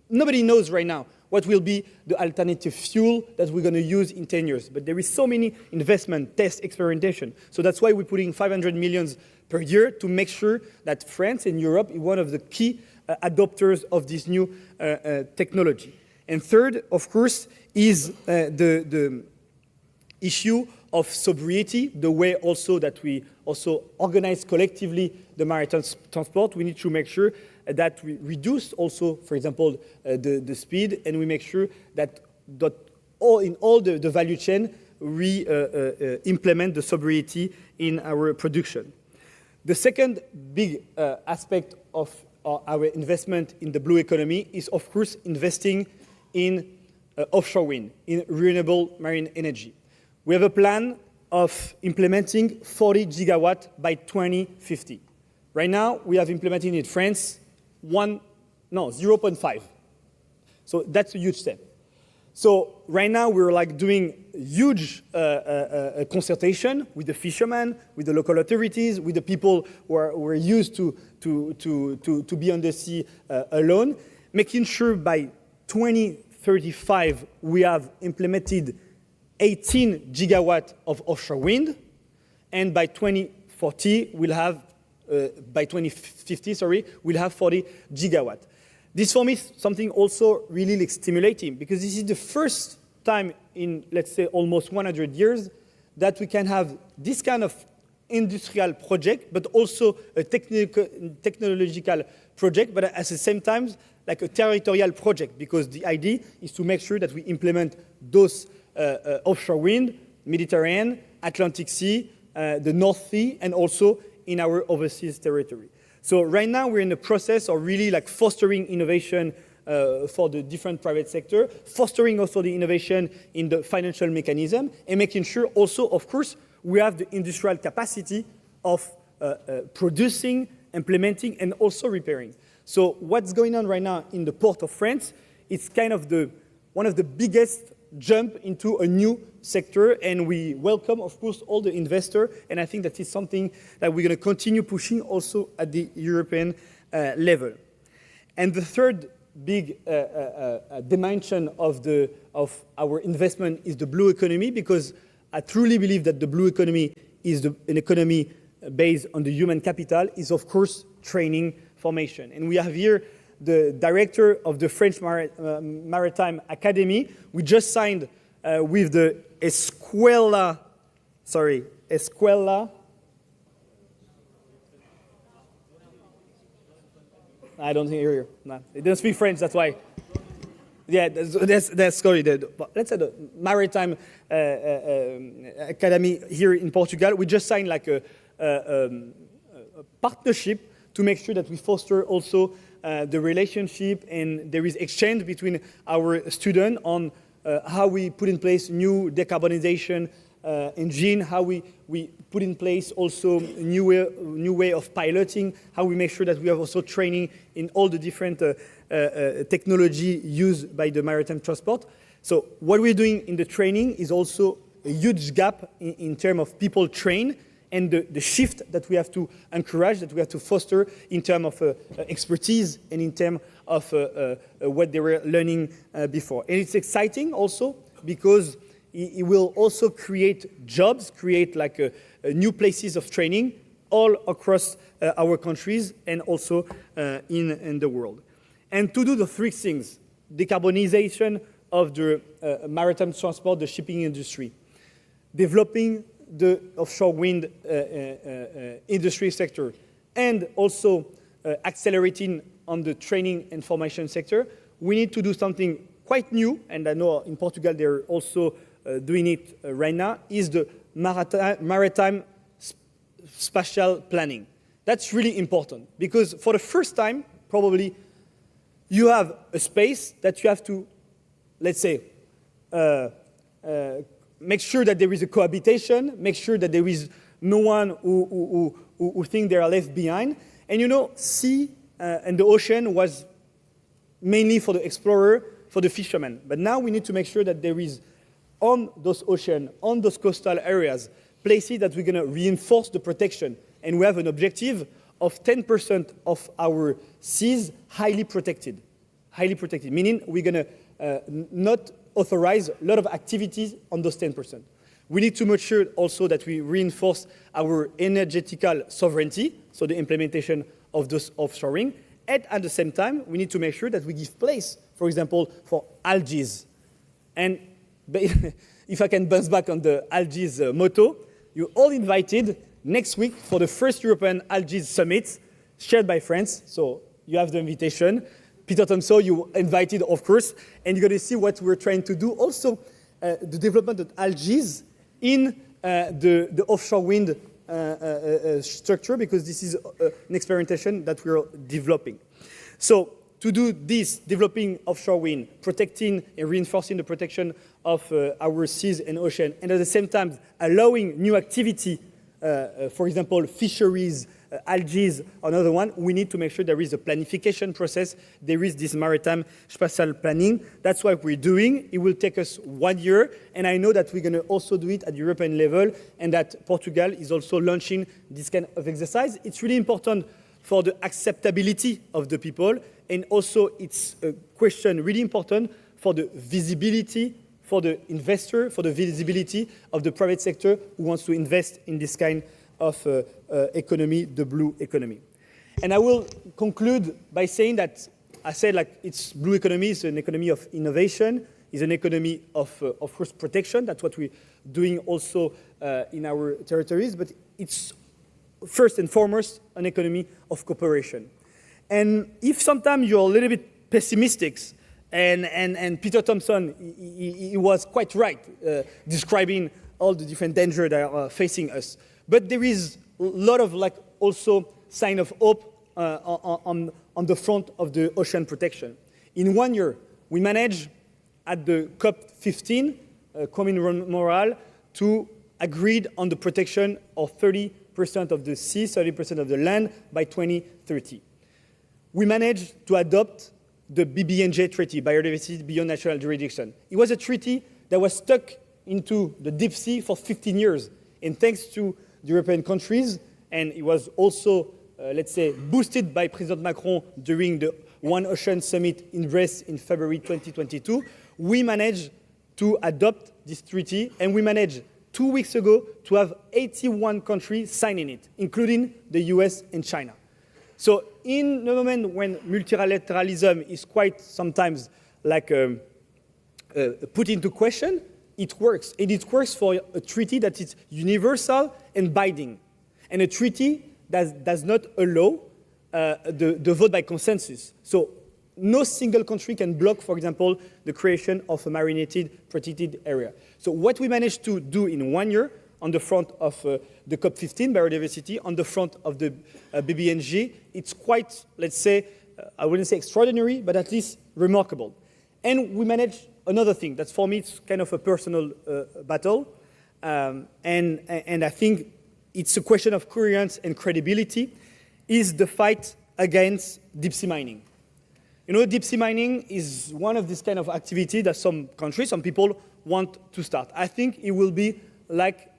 nobody knows right now what will be the alternative fuel that we're going to use in 10 years. But there is so many investment, test, experimentation. So that's why we're putting 500 million per year to make sure that France and Europe is one of the key adopters of this new technology. And third, of course, is the issue of sobriety, the way also that we also organize collectively the maritime transport. We need to make sure that we reduce also, for example, the speed, and we make sure that in all the value chain, we implement the sobriety in our production. The second big aspect of our investment in the blue economy is, of course, investing in offshore wind, in renewable marine energy. We have a plan of implementing 40 gigawatt by 2050. Right now, we have implemented in France 0.5. So that's a huge step. So right now, we're like doing huge consultation with the fishermen, with the local authorities, with the people who are used to be on the sea alone, making sure by 2035 we have implemented 18 gigawatt of offshore wind, and by 2040 we'll have by 2050, we'll have 40 gigawatt. This for me is something also really like stimulating, because this is the first time in, let's say, almost 100 years that we can have this kind of industrial project, but also a technological project, but at the same time, like a territorial project, because the idea is to make sure that we implement those offshore wind, Mediterranean, Atlantic Sea, the North Sea, and also in our overseas territory. So right now we're in the process of really like fostering innovation for the different private sector, fostering also the innovation in the financial mechanism, and making sure also, of course, we have the industrial capacity of producing, implementing, and also repairing. So what's going on right now in the port of France, it's kind of one of the biggest jump into a new sector, and we welcome, of course, all the investors, and I think that is something that we're going to continue pushing also at the European level. And the third big dimension of our investment is the blue economy, because I truly believe that the blue economy is an economy based on the human capital, is of course training, formation. And we have here the director of the French Maritime Academy. We just signed with the Escuela. I don't hear you. No, they don't speak French, that's why. Yeah, that's sorry. Let's say the Maritime Academy here in Portugal. We just signed like a partnership to make sure that we foster also the relationship, and there is exchange between our students on how we put in place new decarbonization engine, how we put in place also new way of piloting, how we make sure that we have also training in all the different technology used by the maritime transport. So what we're doing in the training is also a huge gap in terms of people trained and the shift that we have to encourage, that we have to foster in terms of expertise and in terms of what they were learning before. And it's exciting also because it will also create jobs, create like new places of training all across our countries and also in the world. And to do the three things, decarbonization of the maritime transport, the shipping industry, developing the offshore wind industry sector, and also accelerating on the training and formation sector, we need to do something quite new, and I know in Portugal they're also doing it right now, is the maritime spatial planning. That's really important, because for the first time, probably, you have a space that you have to, let's say, make sure that there is a cohabitation, make sure that there is no one who think they are left behind. And you know, sea and the ocean was mainly for the explorer, for the fishermen. But now we need to make sure that there is, on those oceans, on those coastal areas, places that we're going to reinforce the protection. And we have an objective of 10% of our seas highly protected. Highly protected, meaning we're going to not authorize a lot of activities on those 10%. We need to make sure also that we reinforce our energetical sovereignty, so the implementation of those offshoring. And at the same time, we need to make sure that we give place, for example, for algae. And if I can bounce back on the algae motto, you're all invited next week for the first European Algae Summit, shared by France. So you have the invitation. Peter Thompson, you invited, of course, and you're going to see what we're trying to do. Also, the development of algae in the offshore wind structure, because this is an experimentation that we're developing. So to do this, developing offshore wind, protecting and reinforcing the protection of our seas and ocean, and at the same time allowing new activity, for example, fisheries, algae, another one, we need to make sure there is a planification process, there is this maritime spatial planning. That's what we're doing. It will take us 1 year, and I know that we're going to also do it at the European level, and that Portugal is also launching this kind of exercise. It's really important for the acceptability of the people, and also it's a question really important for the visibility for the investor, for the visibility of the private sector who wants to invest in this kind of economy, the blue economy. And I will conclude by saying that I said like it's blue economy is an economy of innovation, is an economy of course protection. That's what we're doing also in our territories, but it's first and foremost an economy of cooperation. And if sometimes you're a little bit pessimistic, and Peter Thompson, he was quite right describing all the different dangers that are facing us. But there is a lot of like also sign of hope on the front of the ocean protection. In 1 year, we managed at the COP15, Common Morale, to agree on the protection of 30% of the sea, 30% of the land by 2030. We managed to adopt the BBNJ Treaty, Biodiversity Beyond National Jurisdiction. It was a treaty that was stuck into the deep sea for 15 years. And thanks to the European countries, and it was also, let's say, boosted by President Macron during the One Ocean Summit in Brest in February 2022, we managed to adopt this treaty, and we managed 2 weeks ago to have 81 countries signing it, including the US and China. So in the moment when multilateralism is quite sometimes like put into question, it works. And it works for a treaty that is universal and binding. And a treaty that does not allow the vote by consensus. So no single country can block, for example, the creation of a marinated protected area. So what we managed to do in 1 year on the front of the COP15 biodiversity, on the front of the BBNJ, it's quite, let's say, I wouldn't say extraordinary, but at least remarkable. And we managed another thing that for me it's kind of a personal battle, and I think it's a question of coherence and credibility, is the fight against deep sea mining. You know, deep sea mining is one of this kind of activity that some countries, some people want to start. I think it will be like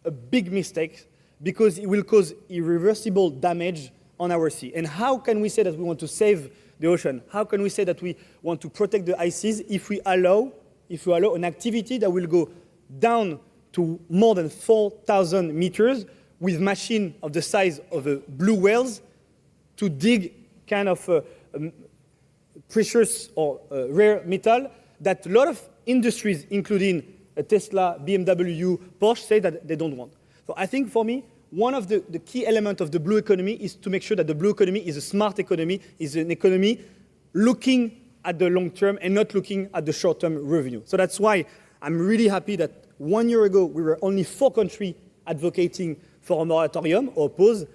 a big mistake because it will cause irreversible damage on our sea. And how can we say that we want to save the ocean? How can we say that we want to protect the ice seas if we allow an activity that will go down to more than 4,000 meters with machine of the size of blue whales to dig kind of precious or rare metal that a lot of industries, including Tesla, BMW, Porsche, say that they don't want. So I think for me, one of the key elements of the blue economy is to make sure that the blue economy is a smart economy, is an economy looking at the long term and not looking at the short-term revenue. So that's why I'm really happy that 1 year ago, we were only 4 countries advocating for a moratorium or pause.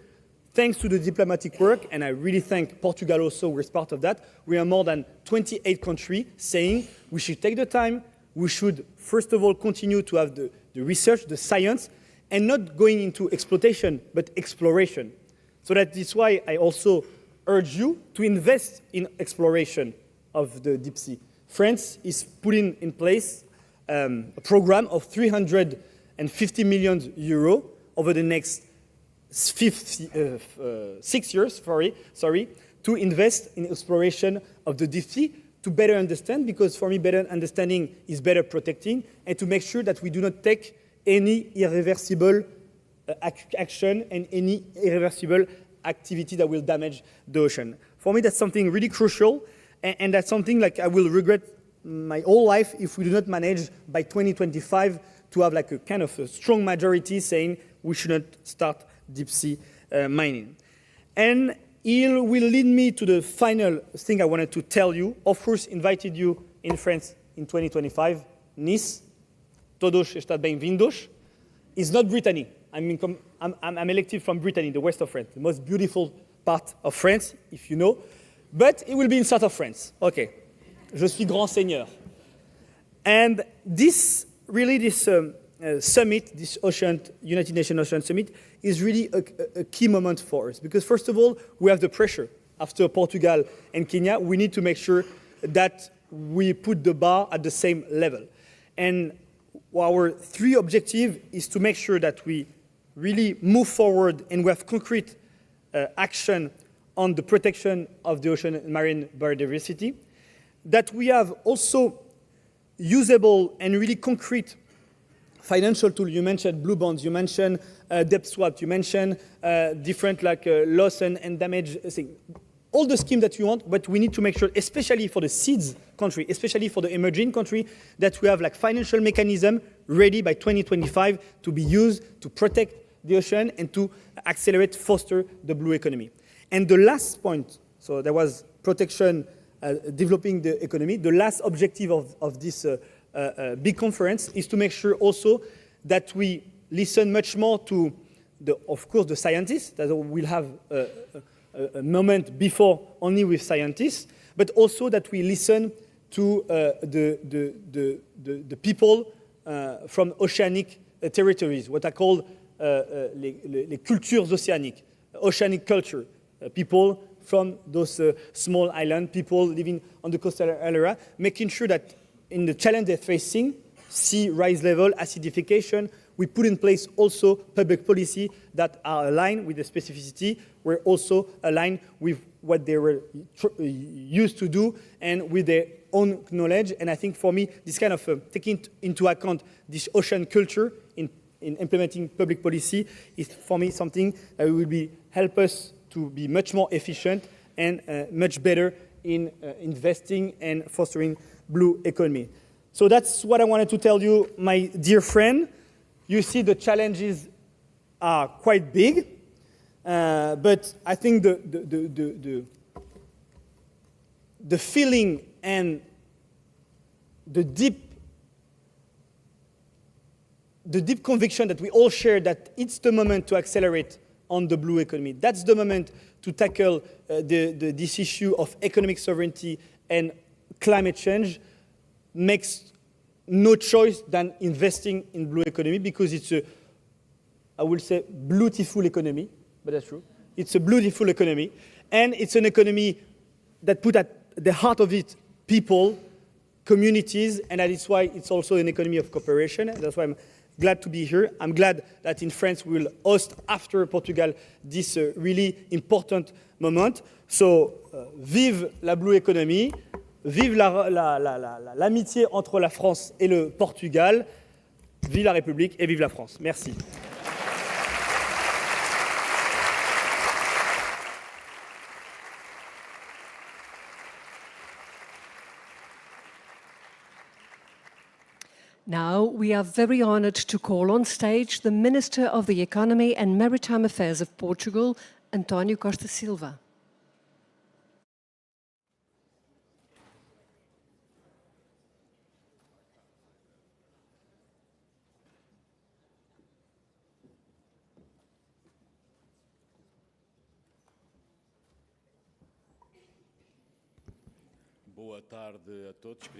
Thanks to the diplomatic work, and I really thank Portugal also, we're part of that, we are more than 28 countries saying we should take the time, we should, first of all, continue to have the research, the science, and not going into exploitation, but exploration. So that is why I also urge you to invest in exploration of the deep sea. France is putting in place a program of 350 million euro over the next 6 years, to invest in exploration of the deep sea to better understand, because for me, better understanding is better protecting, and to make sure that we do not take any irreversible action and any irreversible activity that will damage the ocean. For me, that's something really crucial, and that's something like I will regret my whole life if we do not manage by 2025 to have like a kind of a strong majority saying we should not start deep sea mining. And it will lead me to the final thing I wanted to tell you. Of course, invited you in France in 2025, Nice. Todos estão bem-vindos. It's not Brittany. I'm elected from Brittany, the west of France, the most beautiful part of France, if you know. But it will be in south of France. Okay. Je suis grand seigneur. And this summit, this United Nations Ocean Summit, is really a key moment for us. Because first of all, we have the pressure. After Portugal and Kenya, we need to make sure that we put the bar at the same level. And our 3 objectives is to make sure that we really move forward and we have concrete action on the protection of the ocean and marine biodiversity, that we have also usable and really concrete financial tools. You mentioned blue bonds, you mentioned debt swap, you mentioned different like loss and damage thing. All the scheme that you want, but we need to make sure, especially for the seeds country, especially for the emerging country, that we have like financial mechanism ready by 2025 to be used to protect the ocean and to accelerate, foster the blue economy. And the last point, so there was protection, developing the economy. The last objective of this big conference is to make sure also that we listen much more to, of course, the scientists, that we'll have a moment before only with scientists, but also that we listen to the people from oceanic territories, what are called les cultures océaniques, oceanic culture, people from those small islands, people living on the coastal area, making sure that in the challenge they're facing, sea rise level, acidification, we put in place also public policy that are aligned with the specificity, we're also aligned with what they were used to do and with their own knowledge. And I think for me, this kind of taking into account this ocean culture in implementing public policy is for me something that will help us to be much more efficient and much better in investing and fostering blue economy. So that's what I wanted to tell you, my dear friend. You see the challenges are quite big, but I think the feeling and the deep conviction that we all share that it's the moment to accelerate on the blue economy. That's the moment to tackle this issue of economic sovereignty and climate change makes no choice than investing in blue economy, because it's I will say, beautiful economy, but that's true. It's a beautiful economy, and it's an economy that put at the heart of it, people, communities, and that is why it's also an economy of cooperation. And that's why I'm glad to be here. I'm glad that in France we will host after Portugal this really important moment. So, vive la blue economy, vive l'amitié entre la France et le Portugal, vive la République et vive la France. Merci. Now, we are very honoured to call on stage the Minister of the Economy and Maritime Affairs of Portugal, António Costa Silva.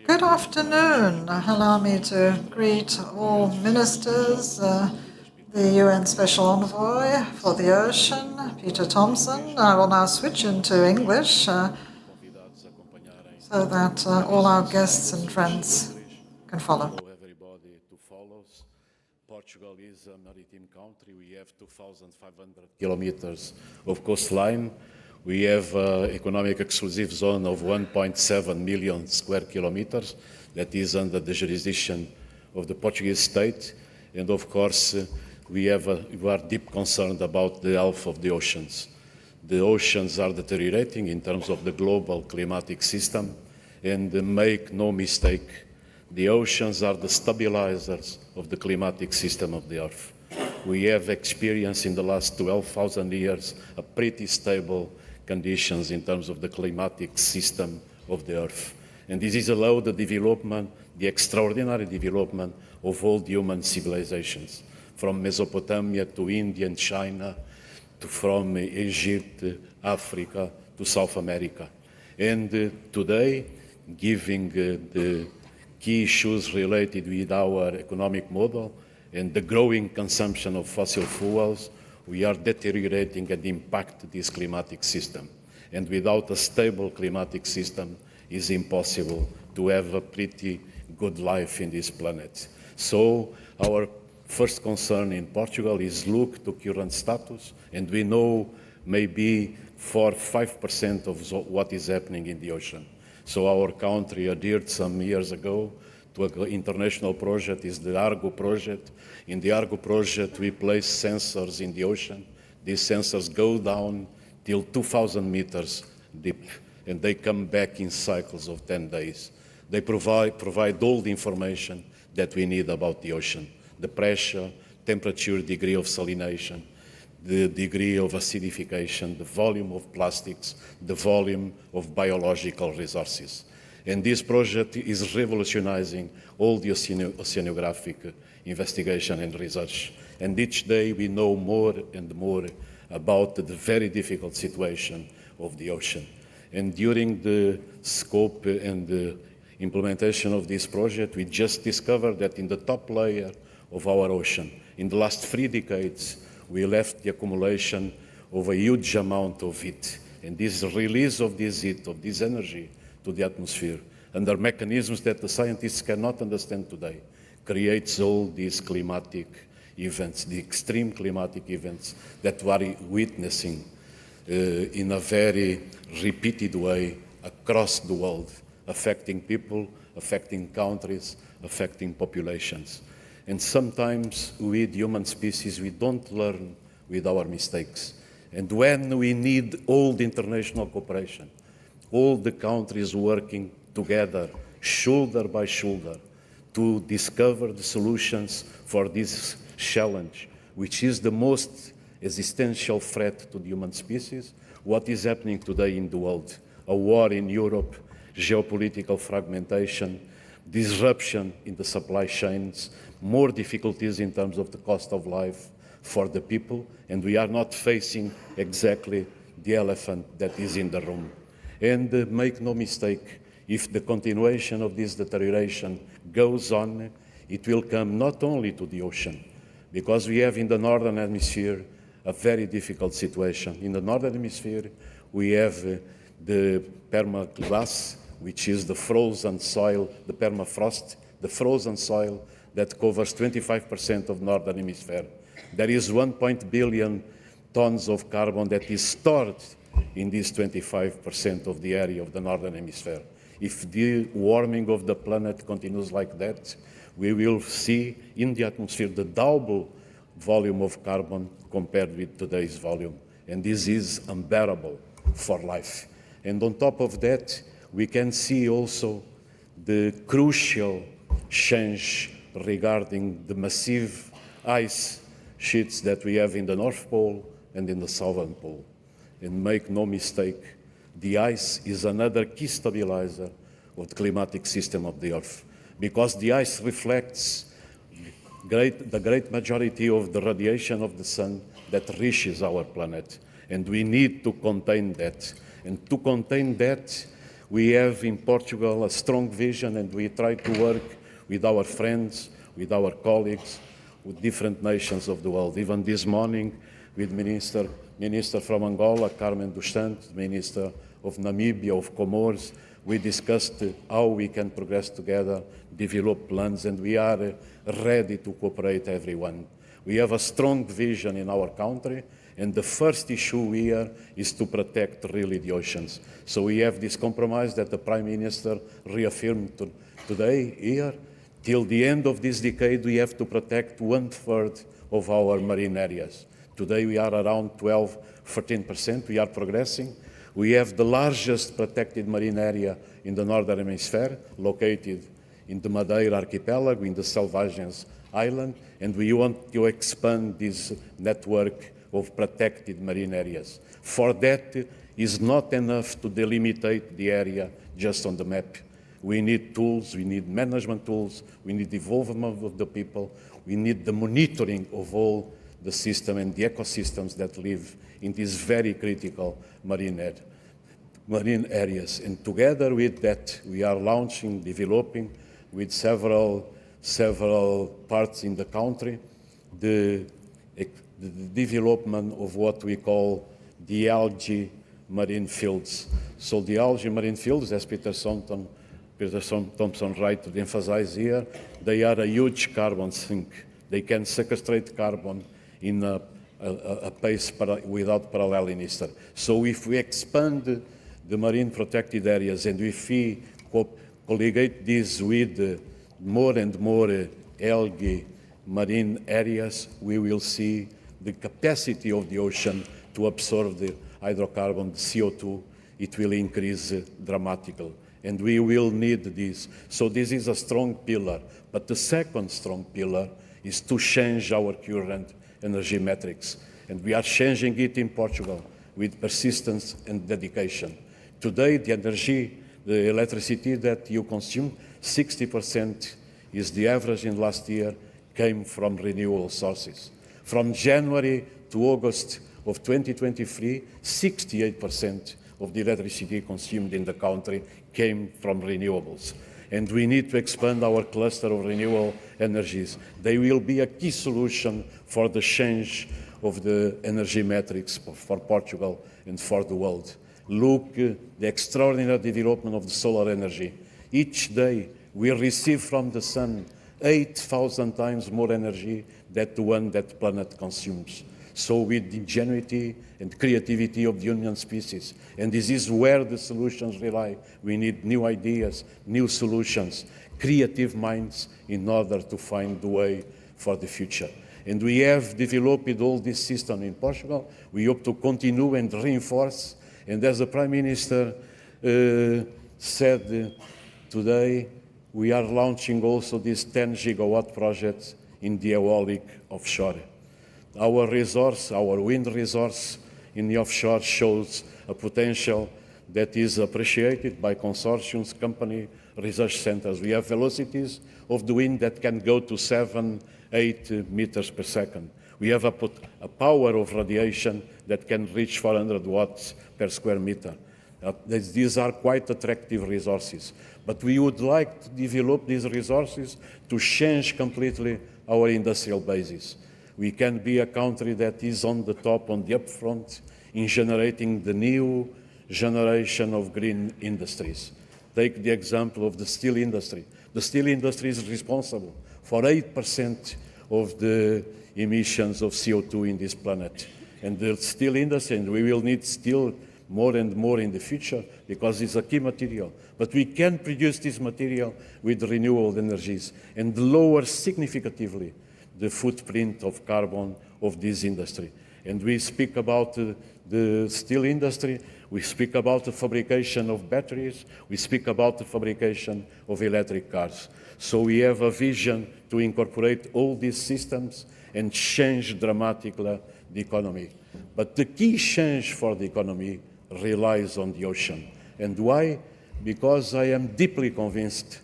Good afternoon. Allow me to greet all ministers, the UN Special Envoy for the Ocean, Peter Thompson. I will now switch into English so that all our guests and friends can follow. Everybody to follow. Portugal is a maritime country. We have 2,500 kilometers of coastline. We have an economic exclusive zone of 1.7 million square kilometers that is under the jurisdiction of the Portuguese state. And of course, we are deep concerned about the health of the oceans. The oceans are deteriorating in terms of the global climatic system. And make no mistake, the oceans are the stabilizers of the climatic system of the Earth. We have experienced in the last 12,000 years a pretty stable conditions in terms of the climatic system of the Earth. And this has allowed the development, the extraordinary development of all the human civilizations, from Mesopotamia to India and China, from Egypt, Africa to South America. And today, given the key issues related with our economic model and the growing consumption of fossil fuels, we are deteriorating and impact this climatic system. And without a stable climatic system, it's impossible to have a pretty good life in this planet. So our first concern in Portugal is look to current status, and we know maybe 4-5% of what is happening in the ocean. So our country adhered some years ago to an international project, is the Argo project. In the Argo project, we place sensors in the ocean. These sensors go down till 2,000 meters deep, and they come back in cycles of 10 days. They provide all the information that we need about the ocean, the pressure, temperature, degree of salination, the degree of acidification, the volume of plastics, the volume of biological resources. And this project is revolutionizing all the oceanographic investigation and research. And each day we know more and more about the very difficult situation of the ocean. And during the scope and the implementation of this project, we just discovered that in the top layer of our ocean, in the last 3 decades, we left the accumulation of a huge amount of heat. And this release of this heat, of this energy to the atmosphere, under mechanisms that the scientists cannot understand today, creates all these climatic events, the extreme climatic events that we are witnessing in a very repeated way across the world, affecting people, affecting countries, affecting populations. And sometimes we, the human species, we don't learn with our mistakes. And when we need all the international cooperation, all the countries working together, shoulder by shoulder, to discover the solutions for this challenge, which is the most existential threat to the human species, what is happening today in the world? A war in Europe, geopolitical fragmentation, disruption in the supply chains, more difficulties in terms of the cost of life for the people, and we are not facing exactly the elephant that is in the room. And make no mistake, if the continuation of this deterioration goes on, it will come not only to the ocean, because we have in the Northern Hemisphere a very difficult situation. In the Northern Hemisphere, we have the permaglass, which is the frozen soil, the permafrost, the frozen soil that covers 25% of the northern hemisphere. There is 1 billion tons of carbon that is stored in this 25% of the area of the northern hemisphere. If the warming of the planet continues like that, we will see in the atmosphere the double volume of carbon compared with today's volume. And this is unbearable for life. And on top of that, we can see also the crucial change regarding the massive ice sheets that we have in the North Pole and in the Southern Pole. And make no mistake, the ice is another key stabilizer of the climatic system of the Earth, because the ice reflects the great majority of the radiation of the sun that reaches our planet, and we need to contain that. And to contain that, we have in Portugal a strong vision, and we try to work with our friends, with our colleagues, with different nations of the world. Even this morning, with Minister from Angola, Carmen dos Santos, Minister of Namibia, of Comoros, we discussed how we can progress together, develop plans, and we are ready to cooperate everyone. We have a strong vision in our country, and the first issue here is to protect really the oceans. So we have this compromise that the Prime Minister reaffirmed today here. Till the end of this decade, we have to protect 1/3 of our marine areas. Today we are around 12–13%. We are progressing. We have the largest protected marine area in the Northern Hemisphere, located in the Madeira archipelago, in the Selvagens Island, and we want to expand this network of protected marine areas. For that, is not enough to delimitate the area just on the map. We need tools, we need management tools, we need involvement of the people, we need the monitoring of all the system and the ecosystems that live in these very critical marine areas. And together with that, we are launching, developing with several parts in the country, the development of what we call the algae marine fields. So the algae marine fields, as Peter Thompson rightly emphasized here, they are a huge carbon sink. They can sequestrate carbon in a pace without parallel in history. So if we expand the marine protected areas and if we colligate this with more and more algae marine areas, we will see the capacity of the ocean to absorb the hydrocarbon, the CO2, it will increase dramatically. And we will need this. So this is a strong pillar. But the second strong pillar is to change our current energy metrics. And we are changing it in Portugal with persistence and dedication. Today, the electricity that you consume, 60% is the average in last year, came from renewable sources. From January to August of 2023, 68% of the electricity consumed in the country came from renewables. And we need to expand our cluster of renewable energies. They will be a key solution for the change of the energy metrics for Portugal and for the world. Look, the extraordinary development of the solar energy. Each day we receive from the sun 8,000 times more energy than the one that the planet consumes. So with the ingenuity and creativity of the human species, and this is where the solutions rely. We need new ideas, new solutions, creative minds in order to find the way for the future. And we have developed all this system in Portugal. We hope to continue and reinforce. And as the Prime Minister said today, we are launching also this 10 gigawatt project in the eolic offshore. Our resource, our wind resource in the offshore shows a potential that is appreciated by consortiums, company, research centers. We have velocities of the wind that can go to 7–8 meters per second. We have a power of radiation that can reach 400 watts per square meter. These are quite attractive resources. But we would like to develop these resources to change completely our industrial basis. We can be a country that is on the top, on the upfront, in generating the new generation of green industries. Take the example of the steel industry. The steel industry is responsible for 8% of the emissions of CO2 in this planet. And the steel industry, and we will need steel more and more in the future because it's a key material. But we can produce this material with renewable energies and lower significantly the footprint of carbon of this industry. And we speak about the steel industry, we speak about the fabrication of batteries, we speak about the fabrication of electric cars. So we have a vision to incorporate all these systems and change dramatically the economy. But the key change for the economy relies on the ocean. And why? Because I am deeply convinced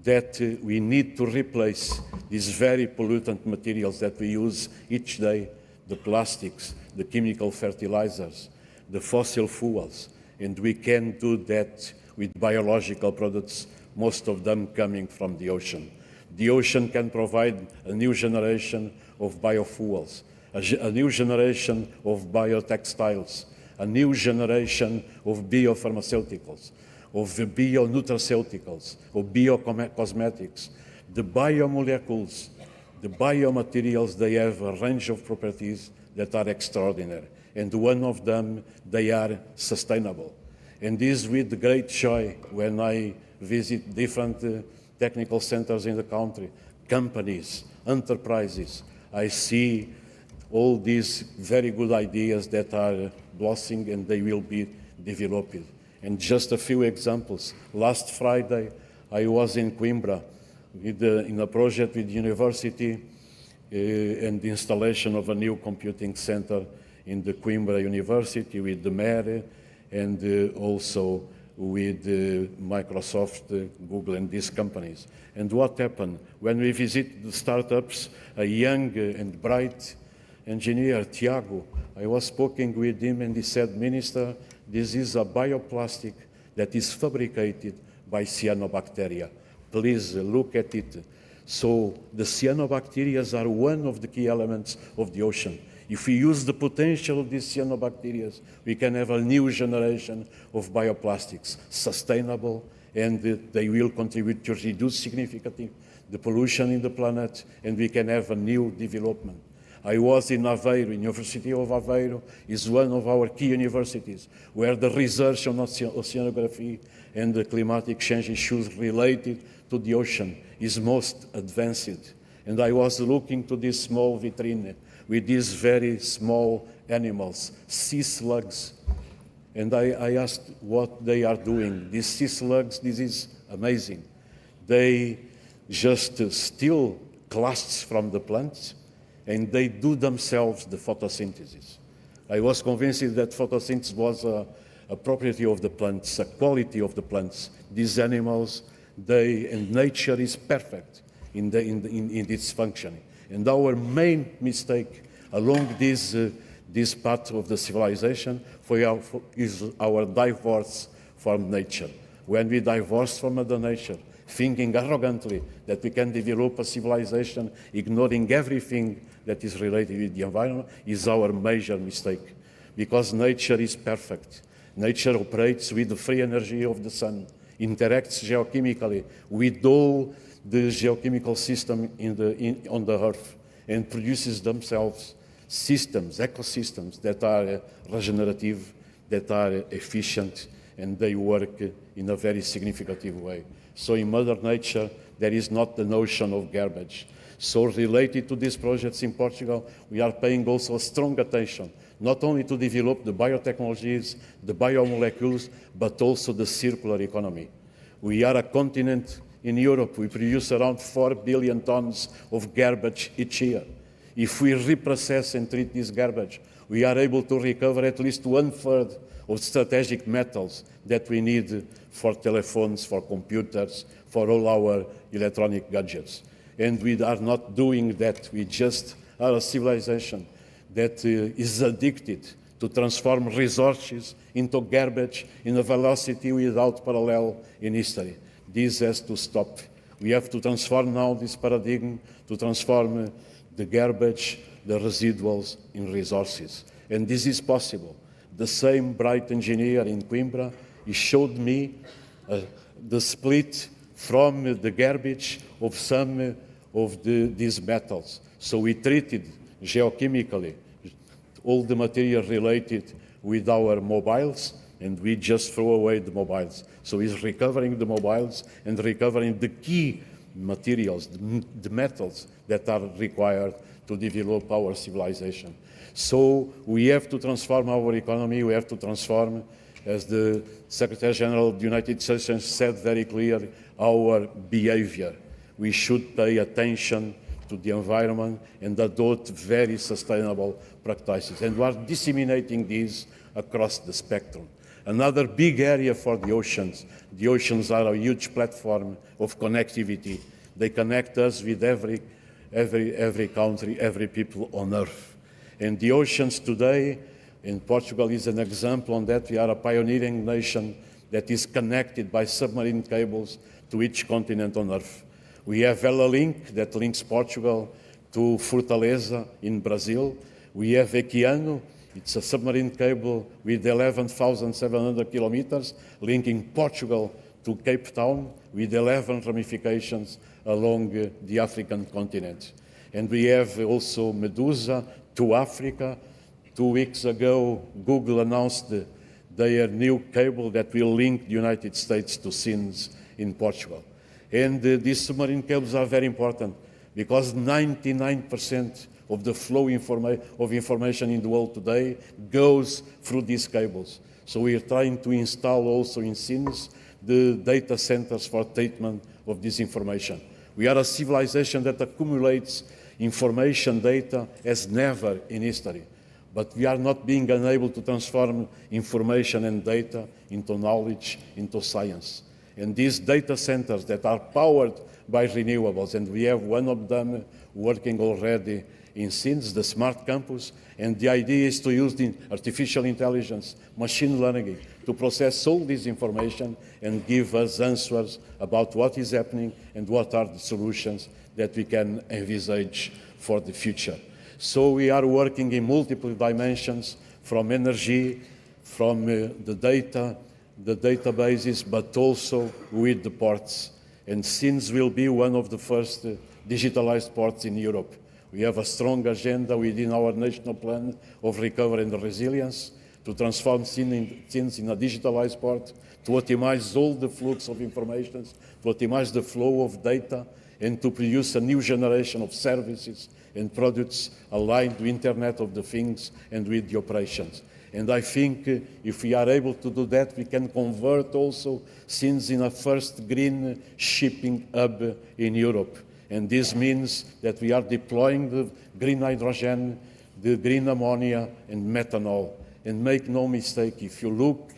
that we need to replace these very pollutant materials that we use each day, the plastics, the chemical fertilizers, the fossil fuels, and we can do that with biological products, most of them coming from the ocean. The ocean can provide a new generation of biofuels, a new generation of biotextiles, a new generation of biopharmaceuticals, of bionutraceuticals, of biocosmetics. The biomolecules, the biomaterials, they have a range of properties that are extraordinary. And one of them, they are sustainable. And this with great joy when I visit different technical centers in the country, companies, enterprises. I see all these very good ideas that are blossoming and they will be developed. And just a few examples. Last Friday, I was in Coimbra in a project with the university and the installation of a new computing center in the Coimbra University with the mayor and also with Microsoft, Google, and these companies. And what happened? When we visit the startups, a young and bright engineer, Tiago, I was speaking with him and he said, Minister, this is a bioplastic that is fabricated by cyanobacteria. Please look at it. So the cyanobacteria are one of the key elements of the ocean. If we use the potential of these cyanobacteria, we can have a new generation of bioplastics, sustainable, and they will contribute to reduce significantly the pollution in the planet, and we can have a new development. I was in Aveiro, University of Aveiro is one of our key universities where the research on oceanography and the climatic change issues related to the ocean is most advanced. And I was looking to this small vitrine with these very small animals, sea slugs. And I asked what they are doing. These sea slugs, this is amazing. They just steal clasts from the plants and they do themselves the photosynthesis. I was convinced that photosynthesis was a property of the plants, a quality of the plants. These animals, and nature is perfect in its functioning. And our main mistake along this path of the civilization is our divorce from nature. When we divorce from Mother Nature, thinking arrogantly that we can develop a civilization, ignoring everything that is related with the environment, is our major mistake. Because nature is perfect. Nature operates with the free energy of the sun, interacts geochemically with all the geochemical system on the earth, and produces themselves systems, ecosystems that are regenerative, that are efficient, and they work in a very significant way. So in Mother Nature, there is not the notion of garbage. So related to these projects in Portugal, we are paying also strong attention, not only to develop the biotechnologies, the biomolecules, but also the circular economy. We are a continent in Europe. We produce around 4 billion tons of garbage each year. If we reprocess and treat this garbage, we are able to recover at least 1/3 of strategic metals that we need for telephones, for computers, for all our electronic gadgets. And we are not doing that. We just are a civilization that is addicted to transform resources into garbage in a velocity without parallel in history. This has to stop. We have to transform now this paradigm to transform the garbage, the residuals in resources. And this is possible. the same bright engineer in Coimbra, he showed me the split from the garbage of some of these metals. So we treated geochemically all the material related with our mobiles, and we just throw away the mobiles. So he's recovering the mobiles and recovering the key materials, the metals that are required to develop our civilization. So we have to transform our economy, we have to transform, as the Secretary General of the United Nations said very clearly, our behavior. We should pay attention to the environment and adopt very sustainable practices. And we are disseminating these across the spectrum. Another big area for the oceans. The oceans are a huge platform of connectivity. They connect us with every country, every people on Earth. And the oceans today, and Portugal is an example on that, we are a pioneering nation that is connected by submarine cables to each continent on Earth. We have Ela Link that links Portugal to Fortaleza in Brazil. We have Equiano, it's a submarine cable with 11,700 kilometers linking Portugal to Cape Town with 11 ramifications along the African continent. And we have also Medusa to Africa. 2 weeks ago, Google announced their new cable that will link the United States to Sines in Portugal. And these submarine cables are very important because 99% of the flow of information in the world today goes through these cables. So we are trying to install also in Sines the data centers for treatment of this information. We are a civilization that accumulates information data as never in history. But we are not being unable to transform information and data into knowledge, into science. And these data centers that are powered by renewables, and we have one of them working already in Sines, the Smart Campus, and the idea is to use the artificial intelligence, machine learning, to process all this information and give us answers about what is happening and what are the solutions that we can envisage for the future. So we are working in multiple dimensions, from energy, from the data, the databases, but also with the ports. And Sines will be one of the first digitalized ports in Europe. We have a strong agenda within our national plan of recovery and resilience to transform Sines in a digitalized port, to optimize all the flux of information, to optimize the flow of data, and to produce a new generation of services and products aligned to Internet of the Things and with the operations. And I think if we are able to do that, we can convert also Sines in a first green shipping hub in Europe. And this means that we are deploying the green hydrogen, the green ammonia, and methanol. And make no mistake, if you look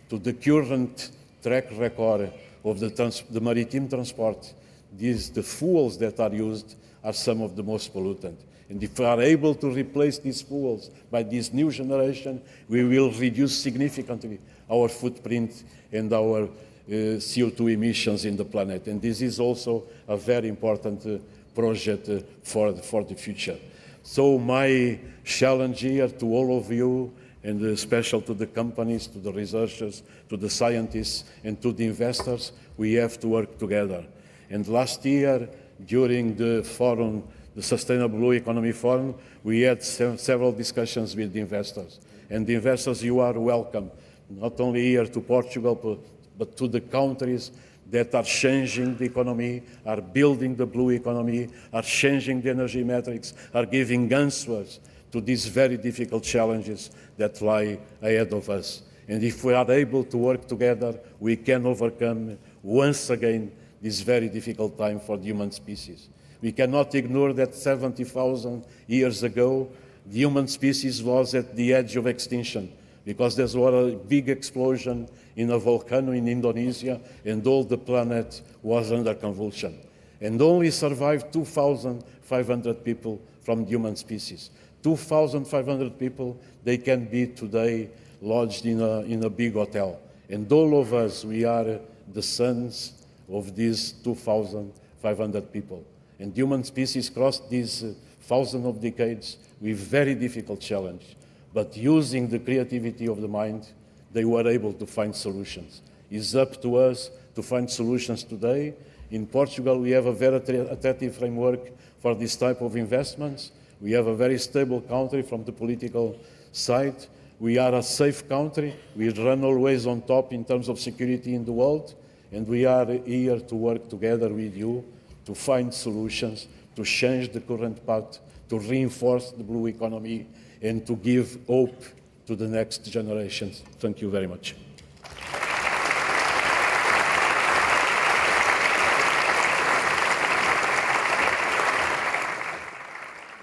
to the current track record of the maritime transport, the fuels that are used are some of the most pollutant. And if we are able to replace these fuels by this new generation, we will reduce significantly our footprint and our CO2 emissions in the planet. And this is also a very important project for the future. So my challenge here to all of you, and especially to the companies, to the researchers, to the scientists, and to the investors, we have to work together. And last year, during the forum, the Sustainable Blue Economy Forum, we had several discussions with the investors. And the investors, you are welcome, not only here to Portugal, but to the countries that are changing the economy, are building the blue economy, are changing the energy metrics, are giving answers to these very difficult challenges that lie ahead of us. And if we are able to work together, we can overcome once again this very difficult time for the human species. We cannot ignore that 70,000 years ago, the human species was at the edge of extinction because there was a big explosion in a volcano in Indonesia and all the planet was under convulsion. And only survived 2,500 people from the human species. 2,500 people, they can be today lodged in a big hotel. And all of us, we are the sons of these 2,500 people. And the human species crossed these thousands of decades with very difficult challenge. but using the creativity of the mind, they were able to find solutions. It's up to us to find solutions today. In Portugal, we have a very attractive framework for this type of investments. We have a very stable country from the political side. We are a safe country. We run always on top in terms of security in the world. And we are here to work together with you to find solutions, to change the current path, to reinforce the blue economy, and to give hope to the next generations. Thank you very much.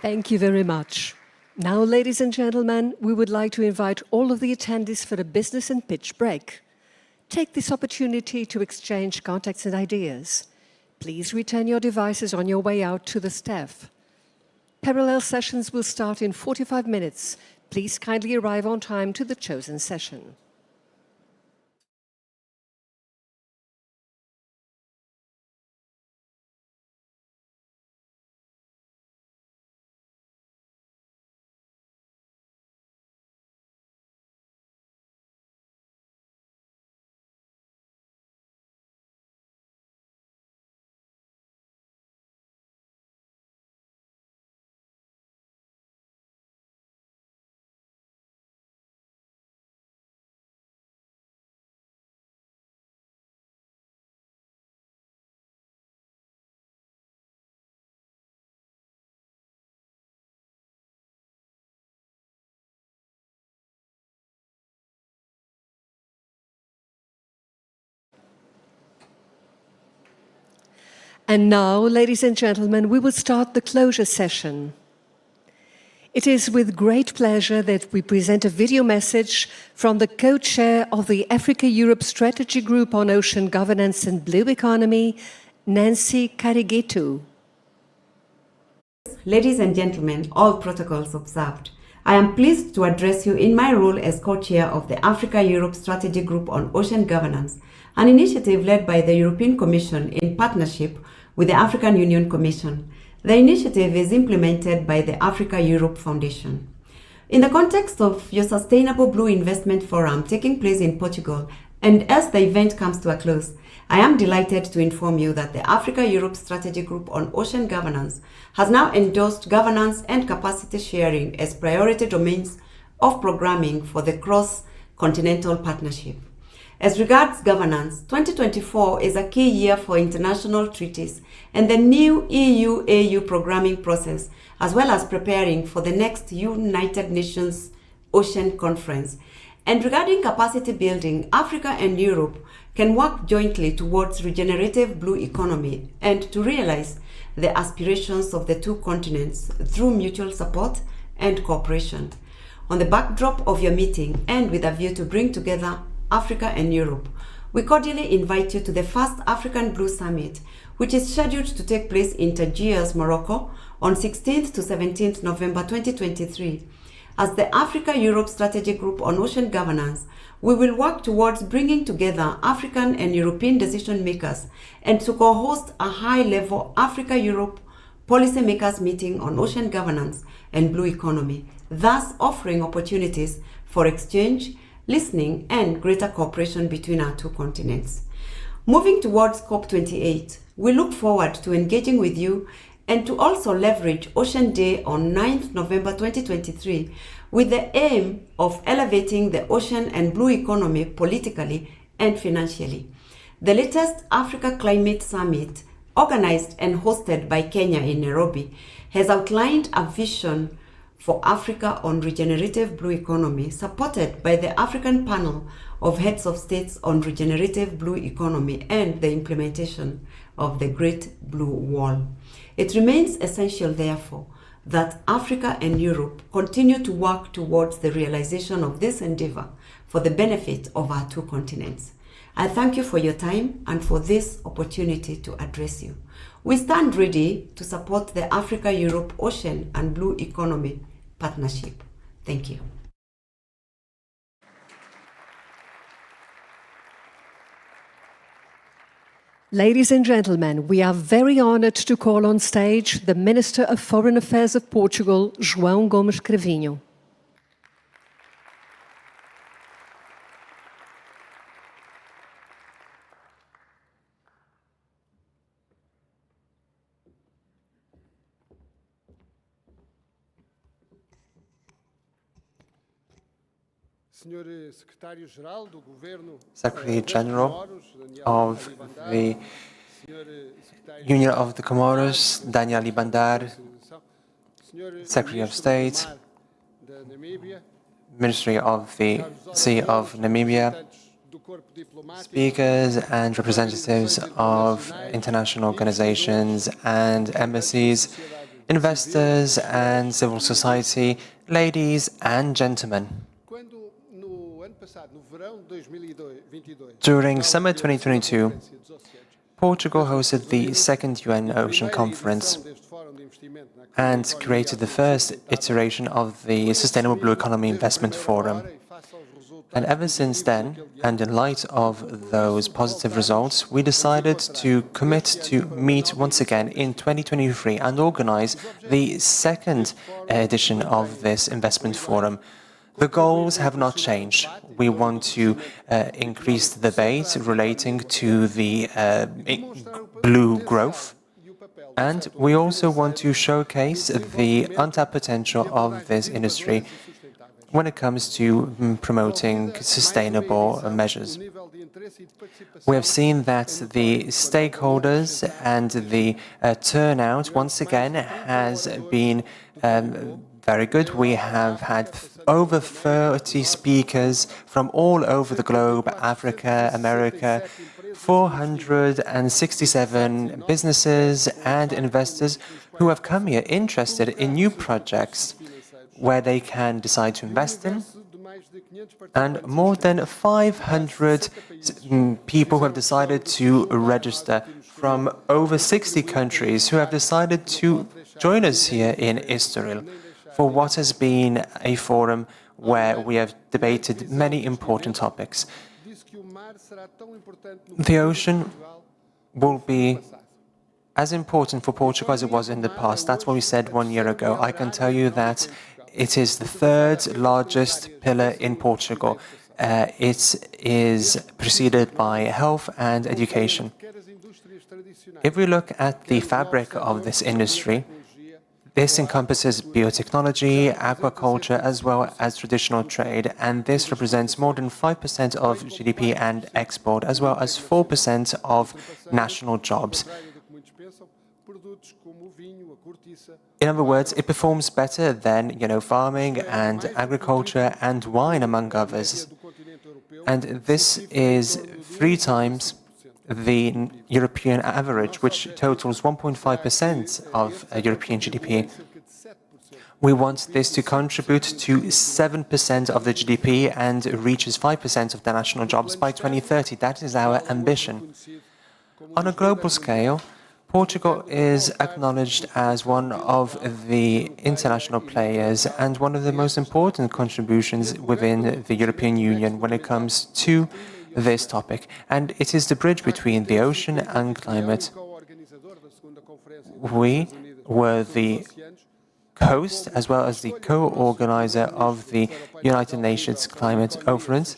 Thank you very much. Now, ladies and gentlemen, we would like to invite all of the attendees for a business and pitch break. Take this opportunity to exchange contacts and ideas. Please return your devices on your way out to the staff. Parallel sessions will start in 45 minutes. Please kindly arrive on time to the chosen session. And now, ladies and gentlemen, we will start the closure session. It is with great pleasure that we present a video message from the co-chair of the Africa-Europe Strategy Group on Ocean Governance and Blue Economy, Nancy Karigetu. Ladies and gentlemen, all protocols observed. I am pleased to address you in my role as co-chair of the Africa-Europe Strategy Group on Ocean Governance, an initiative led by the European Commission in partnership with the African Union Commission. The initiative is implemented by the Africa-Europe Foundation. In the context of your Sustainable Blue Investment Forum taking place in Portugal, and as the event comes to a close, I am delighted to inform you that the Africa-Europe Strategy Group on Ocean Governance has now endorsed governance and capacity sharing as priority domains of programming for the cross-continental partnership. As regards governance, 2024 is a key year for international treaties and the new EU-AU programming process, as well as preparing for the next United Nations Ocean Conference. And regarding capacity building, Africa and Europe can work jointly towards regenerative blue economy and to realize the aspirations of the two continents through mutual support and cooperation. On the backdrop of your meeting and with a view to bring together Africa and Europe, we cordially invite you to the first African Blue Summit, which is scheduled to take place in Tangiers, Morocco, on 16th to 17th November 2023. As the Africa-Europe Strategy Group on Ocean Governance, we will work towards bringing together African and European decision makers and to co-host a high-level Africa-Europe policymakers meeting on ocean governance and blue economy, thus offering opportunities for exchange, listening, and greater cooperation between our two continents. Moving towards COP28, we look forward to engaging with you and to also leverage Ocean Day on 9th November 2023 with the aim of elevating the ocean and blue economy politically and financially. The latest Africa Climate Summit, organized and hosted by Kenya in Nairobi, has outlined a vision for Africa on regenerative blue economy, supported by the African Panel of Heads of States on Regenerative Blue Economy and the implementation of the Great Blue Wall. It remains essential, therefore, that Africa and Europe continue to work towards the realization of this endeavor for the benefit of our two continents. I thank you for your time and for this opportunity to address you. We stand ready to support the Africa-Europe Ocean and Blue Economy Partnership. Thank you. Ladies and gentlemen, we are very honored to call on stage the Minister of Foreign Affairs of Portugal, João Gomes Cravinho. Secretary General of the Union of the Comoros, Daniel Libandar, Secretary of State, Ministry of the Sea of Namibia, speakers and representatives of international organizations and embassies, investors and civil society, ladies and gentlemen. During summer 2022, Portugal hosted the second UN Ocean Conference and created the first iteration of the Sustainable Blue Economy Investment Forum. And ever since then, and in light of those positive results, we decided to commit to meet once again in 2023 and organize the second edition of this investment forum. The goals have not changed. We want to increase the debate relating to the blue growth, and we also want to showcase the untapped potential of this industry when it comes to promoting sustainable measures. We have seen that the stakeholders and the turnout once again has been very good. We have had over 30 speakers from all over the globe, Africa, America, 467 businesses and investors who have come here interested in new projects where they can decide to invest in, and more than 500 people who have decided to register from over 60 countries who have decided to join us here in Estoril for what has been a forum where we have debated many important topics. The ocean will be as important for Portugal as it was in the past. That's what we said 1 year ago. I can tell you that it is the third largest pillar in Portugal. It is preceded by health and education. If we look at the fabric of this industry, this encompasses biotechnology, aquaculture, as well as traditional trade, and this represents more than 5% of GDP and export, as well as 4% of national jobs. In other words, it performs better than, farming and agriculture and wine, among others. And this is 3 times the European average, which totals 1.5% of European GDP. We want this to contribute to 7% of the GDP and reaches 5% of the national jobs by 2030. That is our ambition. On a global scale, Portugal is acknowledged as one of the international players and one of the most important contributions within the European Union when it comes to this topic. And it is the bridge between the ocean and climate. We were the host as well as the co-organizer of the United Nations Climate Conference,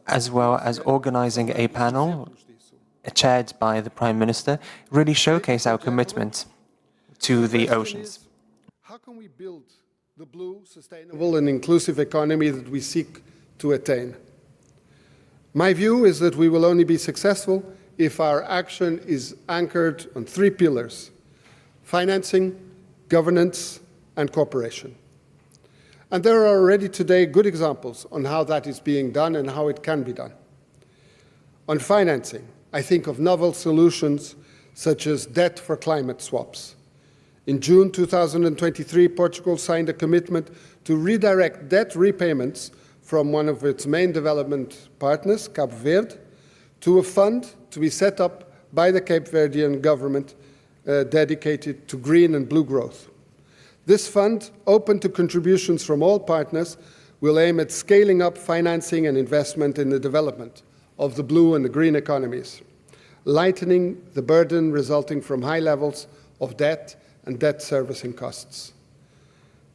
as well as organizing a panel chaired by the Prime Minister, really showcase our commitment to the oceans. How can we build the blue, sustainable and inclusive economy that we seek to attain? My view is that we will only be successful if our action is anchored on 3 pillars: financing, governance, and cooperation. And there are already today good examples on how that is being done and how it can be done. On financing, I think of novel solutions such as debt for climate swaps. In June 2023, Portugal signed a commitment to redirect debt repayments from one of its main development partners, Cabo Verde, to a fund to be set up by the Cape Verdean government dedicated to green and blue growth. This fund, open to contributions from all partners, will aim at scaling up financing and investment in the development of the blue and the green economies, lightening the burden resulting from high levels of debt and debt servicing costs.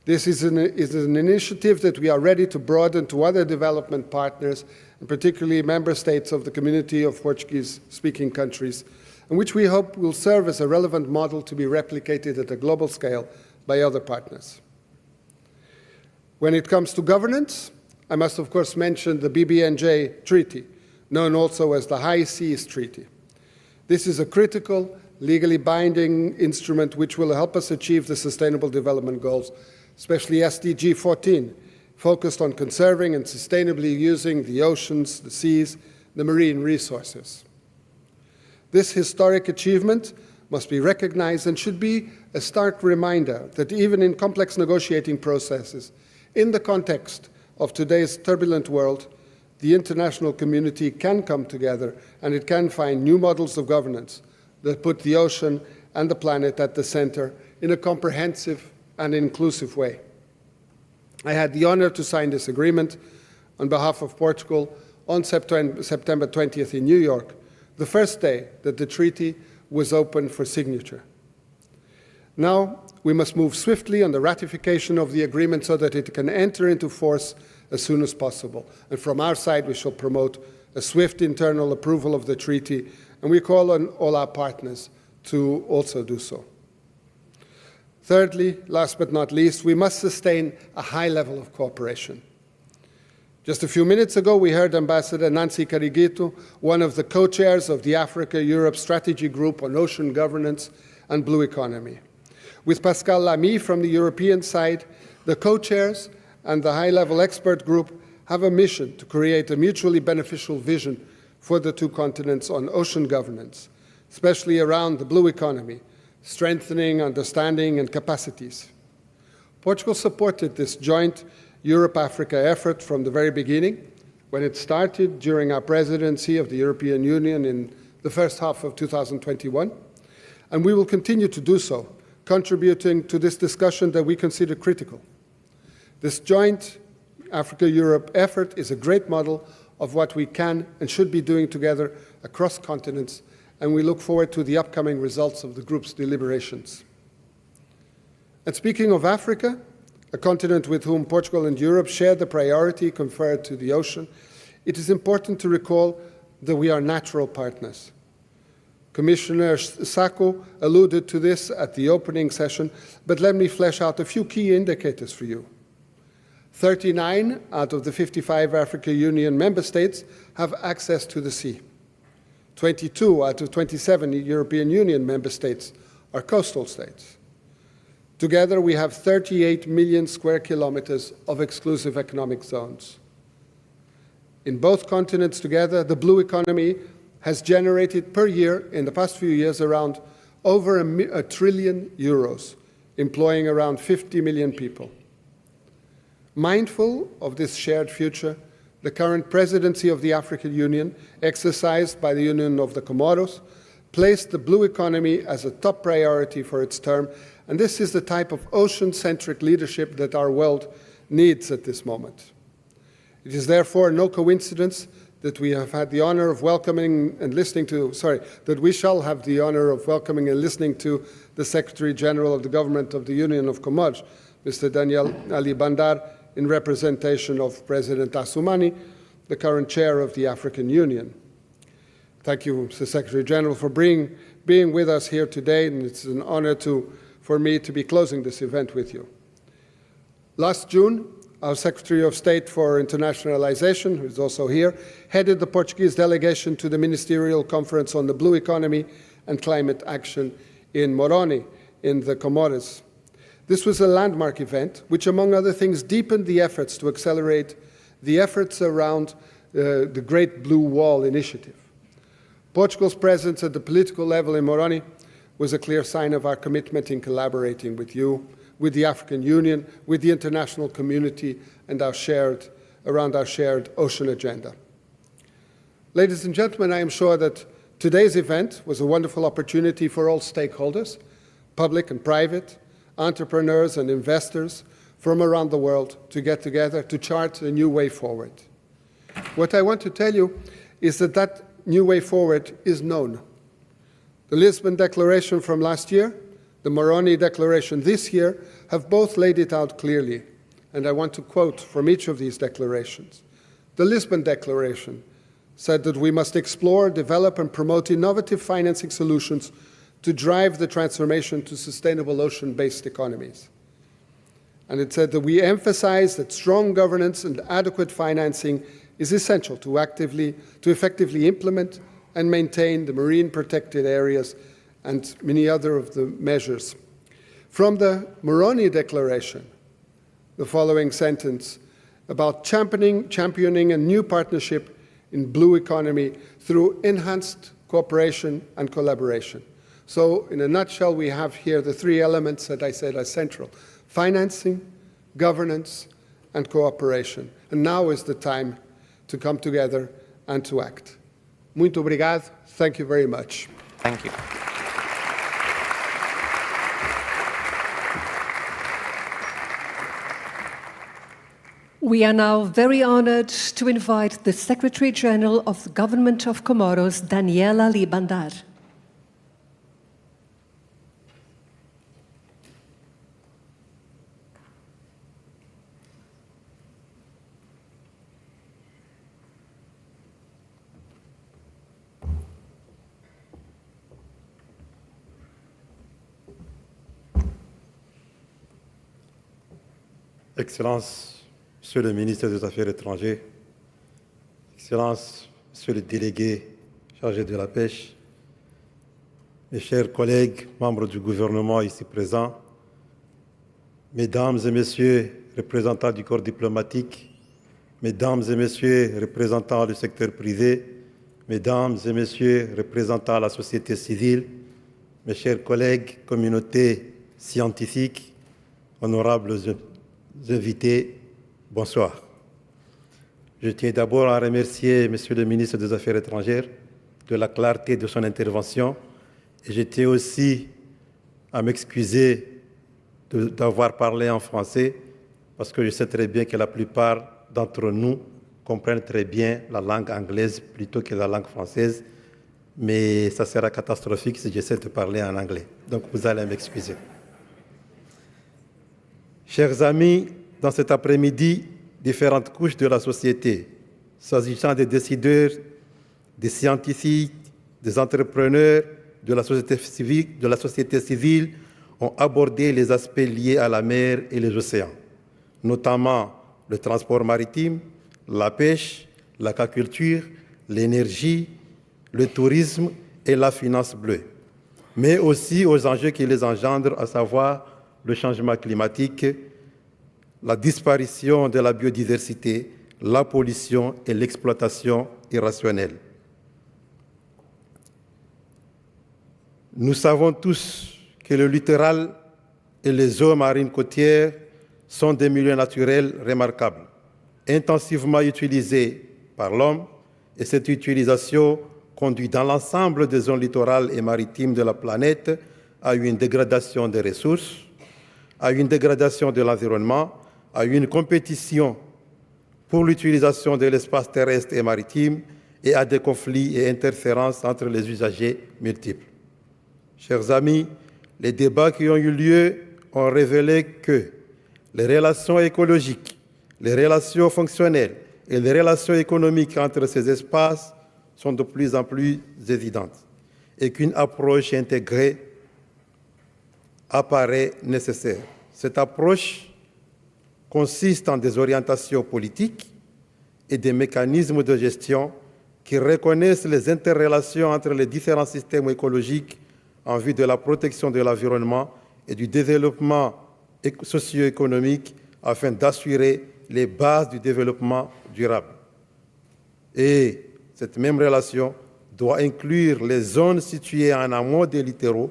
This is an initiative that we are ready to broaden to other development partners, and particularly member states of the community of Portuguese-speaking countries, and which we hope will serve as a relevant model to be replicated at a global scale by other partners. When it comes to governance, I must of course mention the BBNJ Treaty, known also as the High Seas Treaty. This is a critical, legally binding instrument which will help us achieve the Sustainable Development Goals, especially SDG 14, focused on conserving and sustainably using the oceans, the seas, the marine resources. This historic achievement must be recognized and should be a stark reminder that even in complex negotiating processes, in the context of today's turbulent world, the international community can come together and it can find new models of governance that put the ocean and the planet at the center in a comprehensive and inclusive way. I had the honor to sign this agreement on behalf of Portugal on September 20th in New York, the first day that the treaty was open for signature. Now, we must move swiftly on the ratification of the agreement so that it can enter into force as soon as possible. And from our side, we shall promote a swift internal approval of the treaty, and we call on all our partners to also do so. Thirdly, last but not least, we must sustain a high level of cooperation. Just a few minutes ago, we heard Ambassador Nancy Cariguito, one of the co-chairs of the Africa-Europe Strategy Group on Ocean Governance and Blue Economy. With Pascal Lamy from the European side, the co-chairs and the high-level expert group have a mission to create a mutually beneficial vision for the two continents on ocean governance, especially around the blue economy, strengthening understanding and capacities. Portugal supported this joint Europe-Africa effort from the very beginning, when it started during our presidency of the European Union in the first half of 2021, and we will continue to do so, contributing to this discussion that we consider critical. This joint Africa-Europe effort is a great model of what we can and should be doing together across continents, and we look forward to the upcoming results of the group's deliberations. And speaking of Africa, a continent with whom Portugal and Europe share the priority conferred to the ocean, it is important to recall that we are natural partners. Commissioner Sacco alluded to this at the opening session, but let me flesh out a few key indicators for you. 39 out of the 55 African Union member states have access to the sea. 22 out of 27 European Union member states are coastal states. Together, we have 38 million square kilometers of exclusive economic zones. In both continents together, the blue economy has generated per year, in the past few years, around over €1 trillion, employing around 50 million people. Mindful of this shared future, the current presidency of the African Union, exercised by the Union of the Comoros, placed the blue economy as a top priority for its term, and this is the type of ocean-centric leadership that our world needs at this moment. It is therefore no coincidence that we have had the honor of welcoming and listening to, that we shall have the honor of welcoming and listening to the Secretary General of the Government of the Union of Comoros, Mr. Daniel Ali Bandar, in representation of President Assoumani, the current chair of the African Union. Thank you, Mr. Secretary General, for being with us here today, and it's an honor for me to be closing this event with you. Last June, our Secretary of State for Internationalization, who is also here, headed the Portuguese delegation to the Ministerial Conference on the Blue Economy and Climate Action in Moroni, in the Comoros. This was a landmark event, which, among other things, deepened the efforts to accelerate the efforts around the Great Blue Wall initiative. Portugal's presence at the political level in Moroni was a clear sign of our commitment in collaborating with you, with the African Union, with the international community, and around our shared ocean agenda. Ladies and gentlemen, I am sure that today's event was a wonderful opportunity for all stakeholders, public and private, entrepreneurs and investors from around the world to get together to chart a new way forward. What I want to tell you is that that new way forward is known. The Lisbon Declaration from last year, the Moroni Declaration this year, have both laid it out clearly, and I want to quote from each of these declarations. The Lisbon Declaration said that we must explore, develop, and promote innovative financing solutions to drive the transformation to sustainable ocean-based economies. And it said that we emphasize that strong governance and adequate financing is essential to effectively implement and maintain the marine protected areas and many other of the measures. From the Moroni Declaration, the following sentence about championing a new partnership in blue economy through enhanced cooperation and collaboration. So, in a nutshell, we have here the three elements that I said are central: financing, governance, and cooperation. And now is the time to come together and to act. Muito obrigado. Thank you very much. Thank you. We are now very honored to invite the Secretary General of the Government of Comoros, Daniela Libandar. Excellences, Monsieur le ministre des Affaires étrangères, Excellences, Monsieur le délégué chargé de la pêche, mes chers collègues, membres du gouvernement ici présents, Mesdames et Messieurs, représentants du corps diplomatique, Mesdames et Messieurs, représentants du secteur privé, Mesdames et Messieurs, représentants de la société civile, mes chers collègues, communauté scientifique, honorables invités, bonsoir. Je tiens d'abord à remercier Monsieur le ministre des Affaires étrangères de la clarté de son intervention et je tiens aussi à m'excuser d'avoir parlé en français parce que je sais très bien que la plupart d'entre nous comprennent très bien la langue anglaise plutôt que la langue française, mais ça sera catastrophique si j'essaie de parler en anglais. Donc vous allez m'excuser. Chers amis, dans cet après-midi, différentes couches de la société, s'agissant des décideurs, des scientifiques, des entrepreneurs, de la société civile, ont abordé les aspects liés à la mer et les océans, notamment le transport maritime, la pêche, l'aquaculture, l'énergie, le tourisme et la finance bleue, mais aussi aux enjeux qui les engendrent, à savoir le changement climatique, la disparition de la biodiversité, la pollution et l'exploitation irrationnelle. Nous savons tous que le littoral et les eaux marines côtières sont des milieux naturels remarquables, intensivement utilisés par l'homme, et cette utilisation conduit dans l'ensemble des zones littorales et maritimes de la planète à une dégradation des ressources, à une dégradation de l'environnement, à une compétition pour l'utilisation de l'espace terrestre et maritime et à des conflits et interférences entre les usagers multiples. Chers amis, les débats qui ont eu lieu ont révélé que les relations écologiques, les relations fonctionnelles et les relations économiques entre ces espaces sont de plus en plus évidentes et qu'une approche intégrée apparaît nécessaire. Cette approche consiste en des orientations politiques et des mécanismes de gestion qui reconnaissent les interrelations entre les différents systèmes écologiques en vue de la protection de l'environnement et du développement socio-économique afin d'assurer les bases du développement durable. Et cette même relation doit inclure les zones situées en amont des littoraux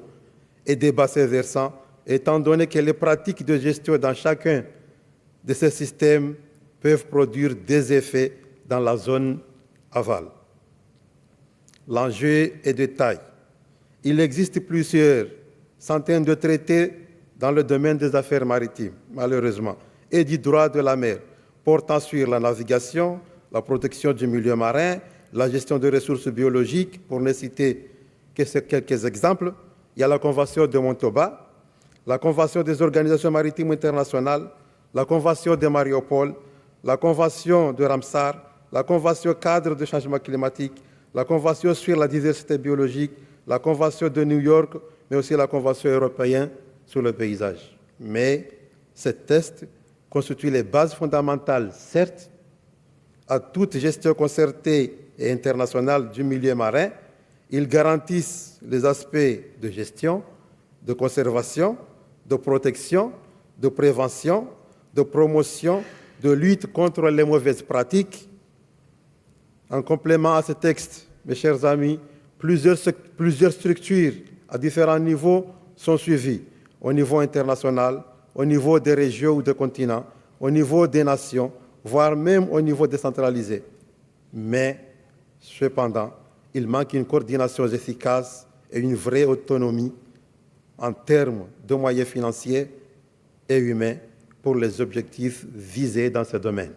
et des bassins versants, étant donné que les pratiques de gestion dans chacun de ces systèmes peuvent produire des effets dans la zone aval. L'enjeu est de taille. Il existe plusieurs centaines de traités dans le domaine des affaires maritimes, malheureusement, et du droit de la mer, portant sur la navigation, la protection du milieu marin, la gestion des ressources biologiques, pour ne citer que quelques exemples. Il y a la Convention de Montauban, la Convention des organisations maritimes internationales, la Convention de Mariupol, la Convention de Ramsar, la Convention cadre de changement climatique, la Convention sur la diversité biologique, la Convention de New York, mais aussi la Convention européenne sur le paysage. Mais Ce texte constitue les bases fondamentales, certes, à toute gestion concertée et internationale du milieu marin. Ils garantissent les aspects de gestion, de conservation, de protection, de prévention, de promotion, de lutte contre les mauvaises pratiques. En complément à ce texte, mes chers amis, plusieurs structures à différents niveaux sont suivies, au niveau international, au niveau des régions ou des continents, au niveau des nations, voire même au niveau décentralisé. Mais, cependant, il manque une coordination efficace et une vraie autonomie en termes de moyens financiers et humains pour les objectifs visés dans ce domaine.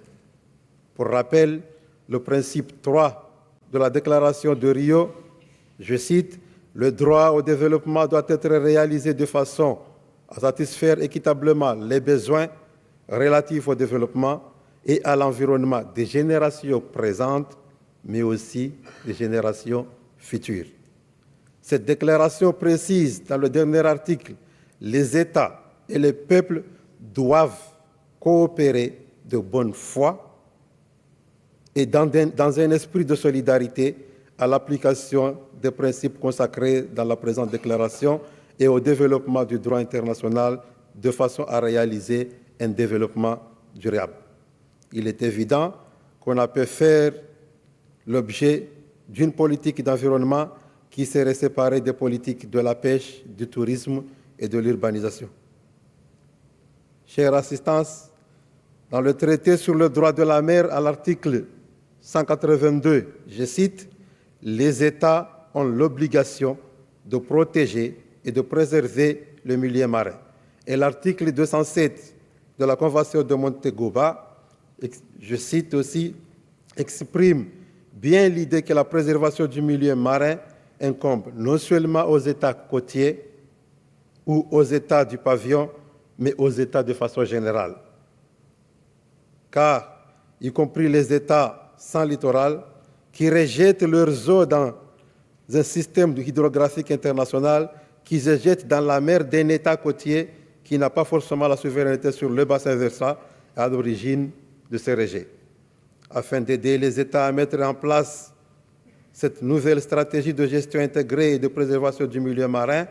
Pour rappel, le principe 3 de la déclaration de Rio, je cite, « Le droit au développement doit être réalisé de façon à satisfaire équitablement les besoins relatifs au développement et à l'environnement des générations présentes, mais aussi des générations futures. » Cette déclaration précise dans le dernier article, les États et les peuples doivent coopérer de bonne foi et dans un esprit de solidarité à l'application des principes consacrés dans la présente déclaration et au développement du droit international de façon à réaliser un développement durable. Il est évident qu'on a pu faire l'objet d'une politique d'environnement qui serait séparée des politiques de la pêche, du tourisme et de l'urbanisation. Chère assistance, dans le traité sur le droit de la mer, à l'article 182, je cite, « Les États ont l'obligation de protéger et de préserver le milieu marin. » Et l'article 207 de la Convention de Montego-Bay, je cite aussi, exprime bien l'idée que la préservation du milieu marin incombe non seulement aux États côtiers ou aux États du pavillon, mais aux États de façon générale. Car, y compris les États sans littoral, qui rejettent leurs eaux dans un système hydrographique international, qui se jettent dans la mer d'un État côtier qui n'a pas forcément la souveraineté sur le bassin versant à l'origine de ces rejets. Afin d'aider les États à mettre en place cette nouvelle stratégie de gestion intégrée et de préservation du milieu marin,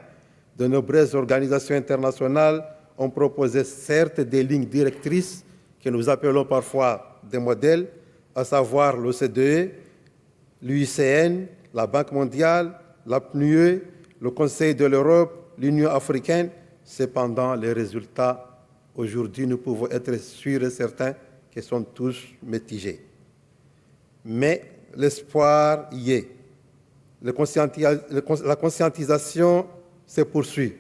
de nombreuses organisations internationales ont proposé certes des lignes directrices que nous appelons parfois des modèles, à savoir l'OCDE, l'UICN, la Banque mondiale, la PNUE, le Conseil de l'Europe, l'Union africaine. Cependant, les résultats, aujourd'hui, nous pouvons être sûrs et certains qu'ils sont tous mitigés. Mais l'espoir y est. La conscientisation se poursuit.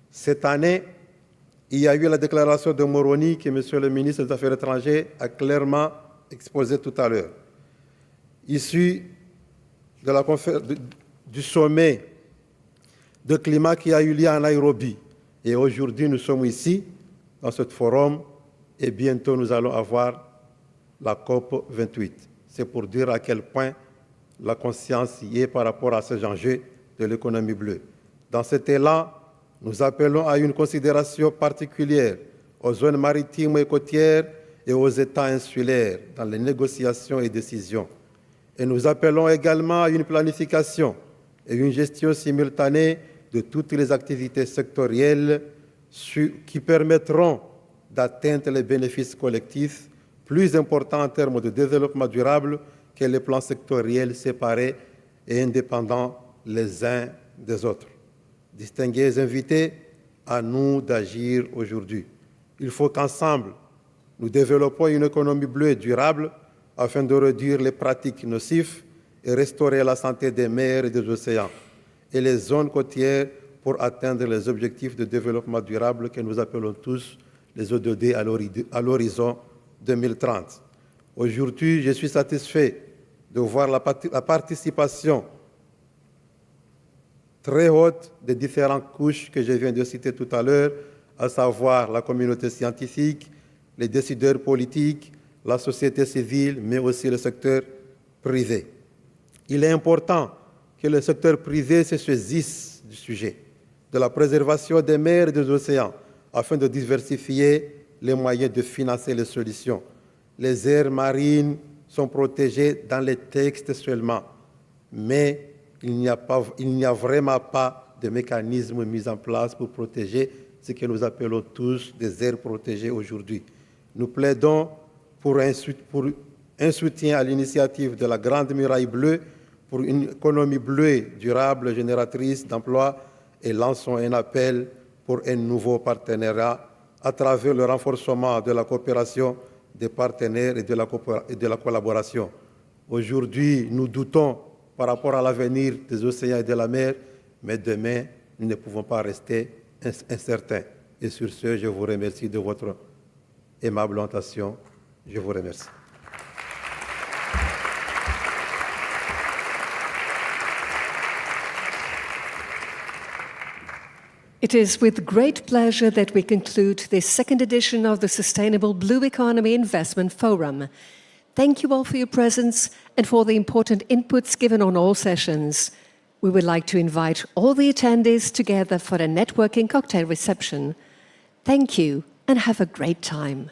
Cette année, il y a eu la déclaration de Moroni que M. le ministre des Affaires étrangères a clairement exposée tout à l'heure. Issue du sommet de climat qui a eu lieu à Nairobi. Et aujourd'hui, nous sommes ici, dans ce forum, et bientôt nous allons avoir la COP 28. C'est pour dire à quel point la conscience y est par rapport à ces enjeux de l'économie bleue. Dans cet élan, nous appelons à une considération particulière aux zones maritimes et côtières et aux États insulaires dans les négociations et décisions. Et nous appelons également à une planification et une gestion simultanée de toutes les activités sectorielles qui permettront d'atteindre les bénéfices collectifs plus importants en termes de développement durable que les plans sectoriels séparés et indépendants les uns des autres. Distingués invités, à nous d'agir aujourd'hui. Il faut qu'ensemble, nous développions une économie bleue durable afin de réduire les pratiques nocives et restaurer la santé des mers et des océans et les zones côtières pour atteindre les objectifs de développement durable que nous appelons tous les ODD à l'horizon 2030. Aujourd'hui, je suis satisfait de voir la participation très haute des différentes couches que je viens de citer tout à l'heure, à savoir la communauté scientifique, les décideurs politiques, la société civile, mais aussi le secteur privé. Il est important que le secteur privé se saisisse du sujet de la préservation des mers et des océans afin de diversifier les moyens de financer les solutions. Les aires marines sont protégées dans les textes seulement, mais il n'y a vraiment pas de mécanisme mis en place pour protéger ce que nous appelons tous des aires protégées aujourd'hui. Nous plaidons pour un soutien à l'initiative de la Grande Muraille Bleue, pour une économie bleue durable, génératrice d'emplois, et lançons un appel pour un nouveau partenariat à travers le renforcement de la coopération des partenaires et de la collaboration. Aujourd'hui, nous doutons par rapport à l'avenir des océans et de la mer, mais demain, nous ne pouvons pas rester incertains. Et sur ce, je vous remercie de votre aimable attention. Je vous remercie. It is with great pleasure that we conclude this second edition of the Sustainable Blue Economy Investment Forum. Thank you all for your presence and for the important inputs given on all sessions. We would like to invite all the attendees together for a networking cocktail reception. Thank you and have a great time.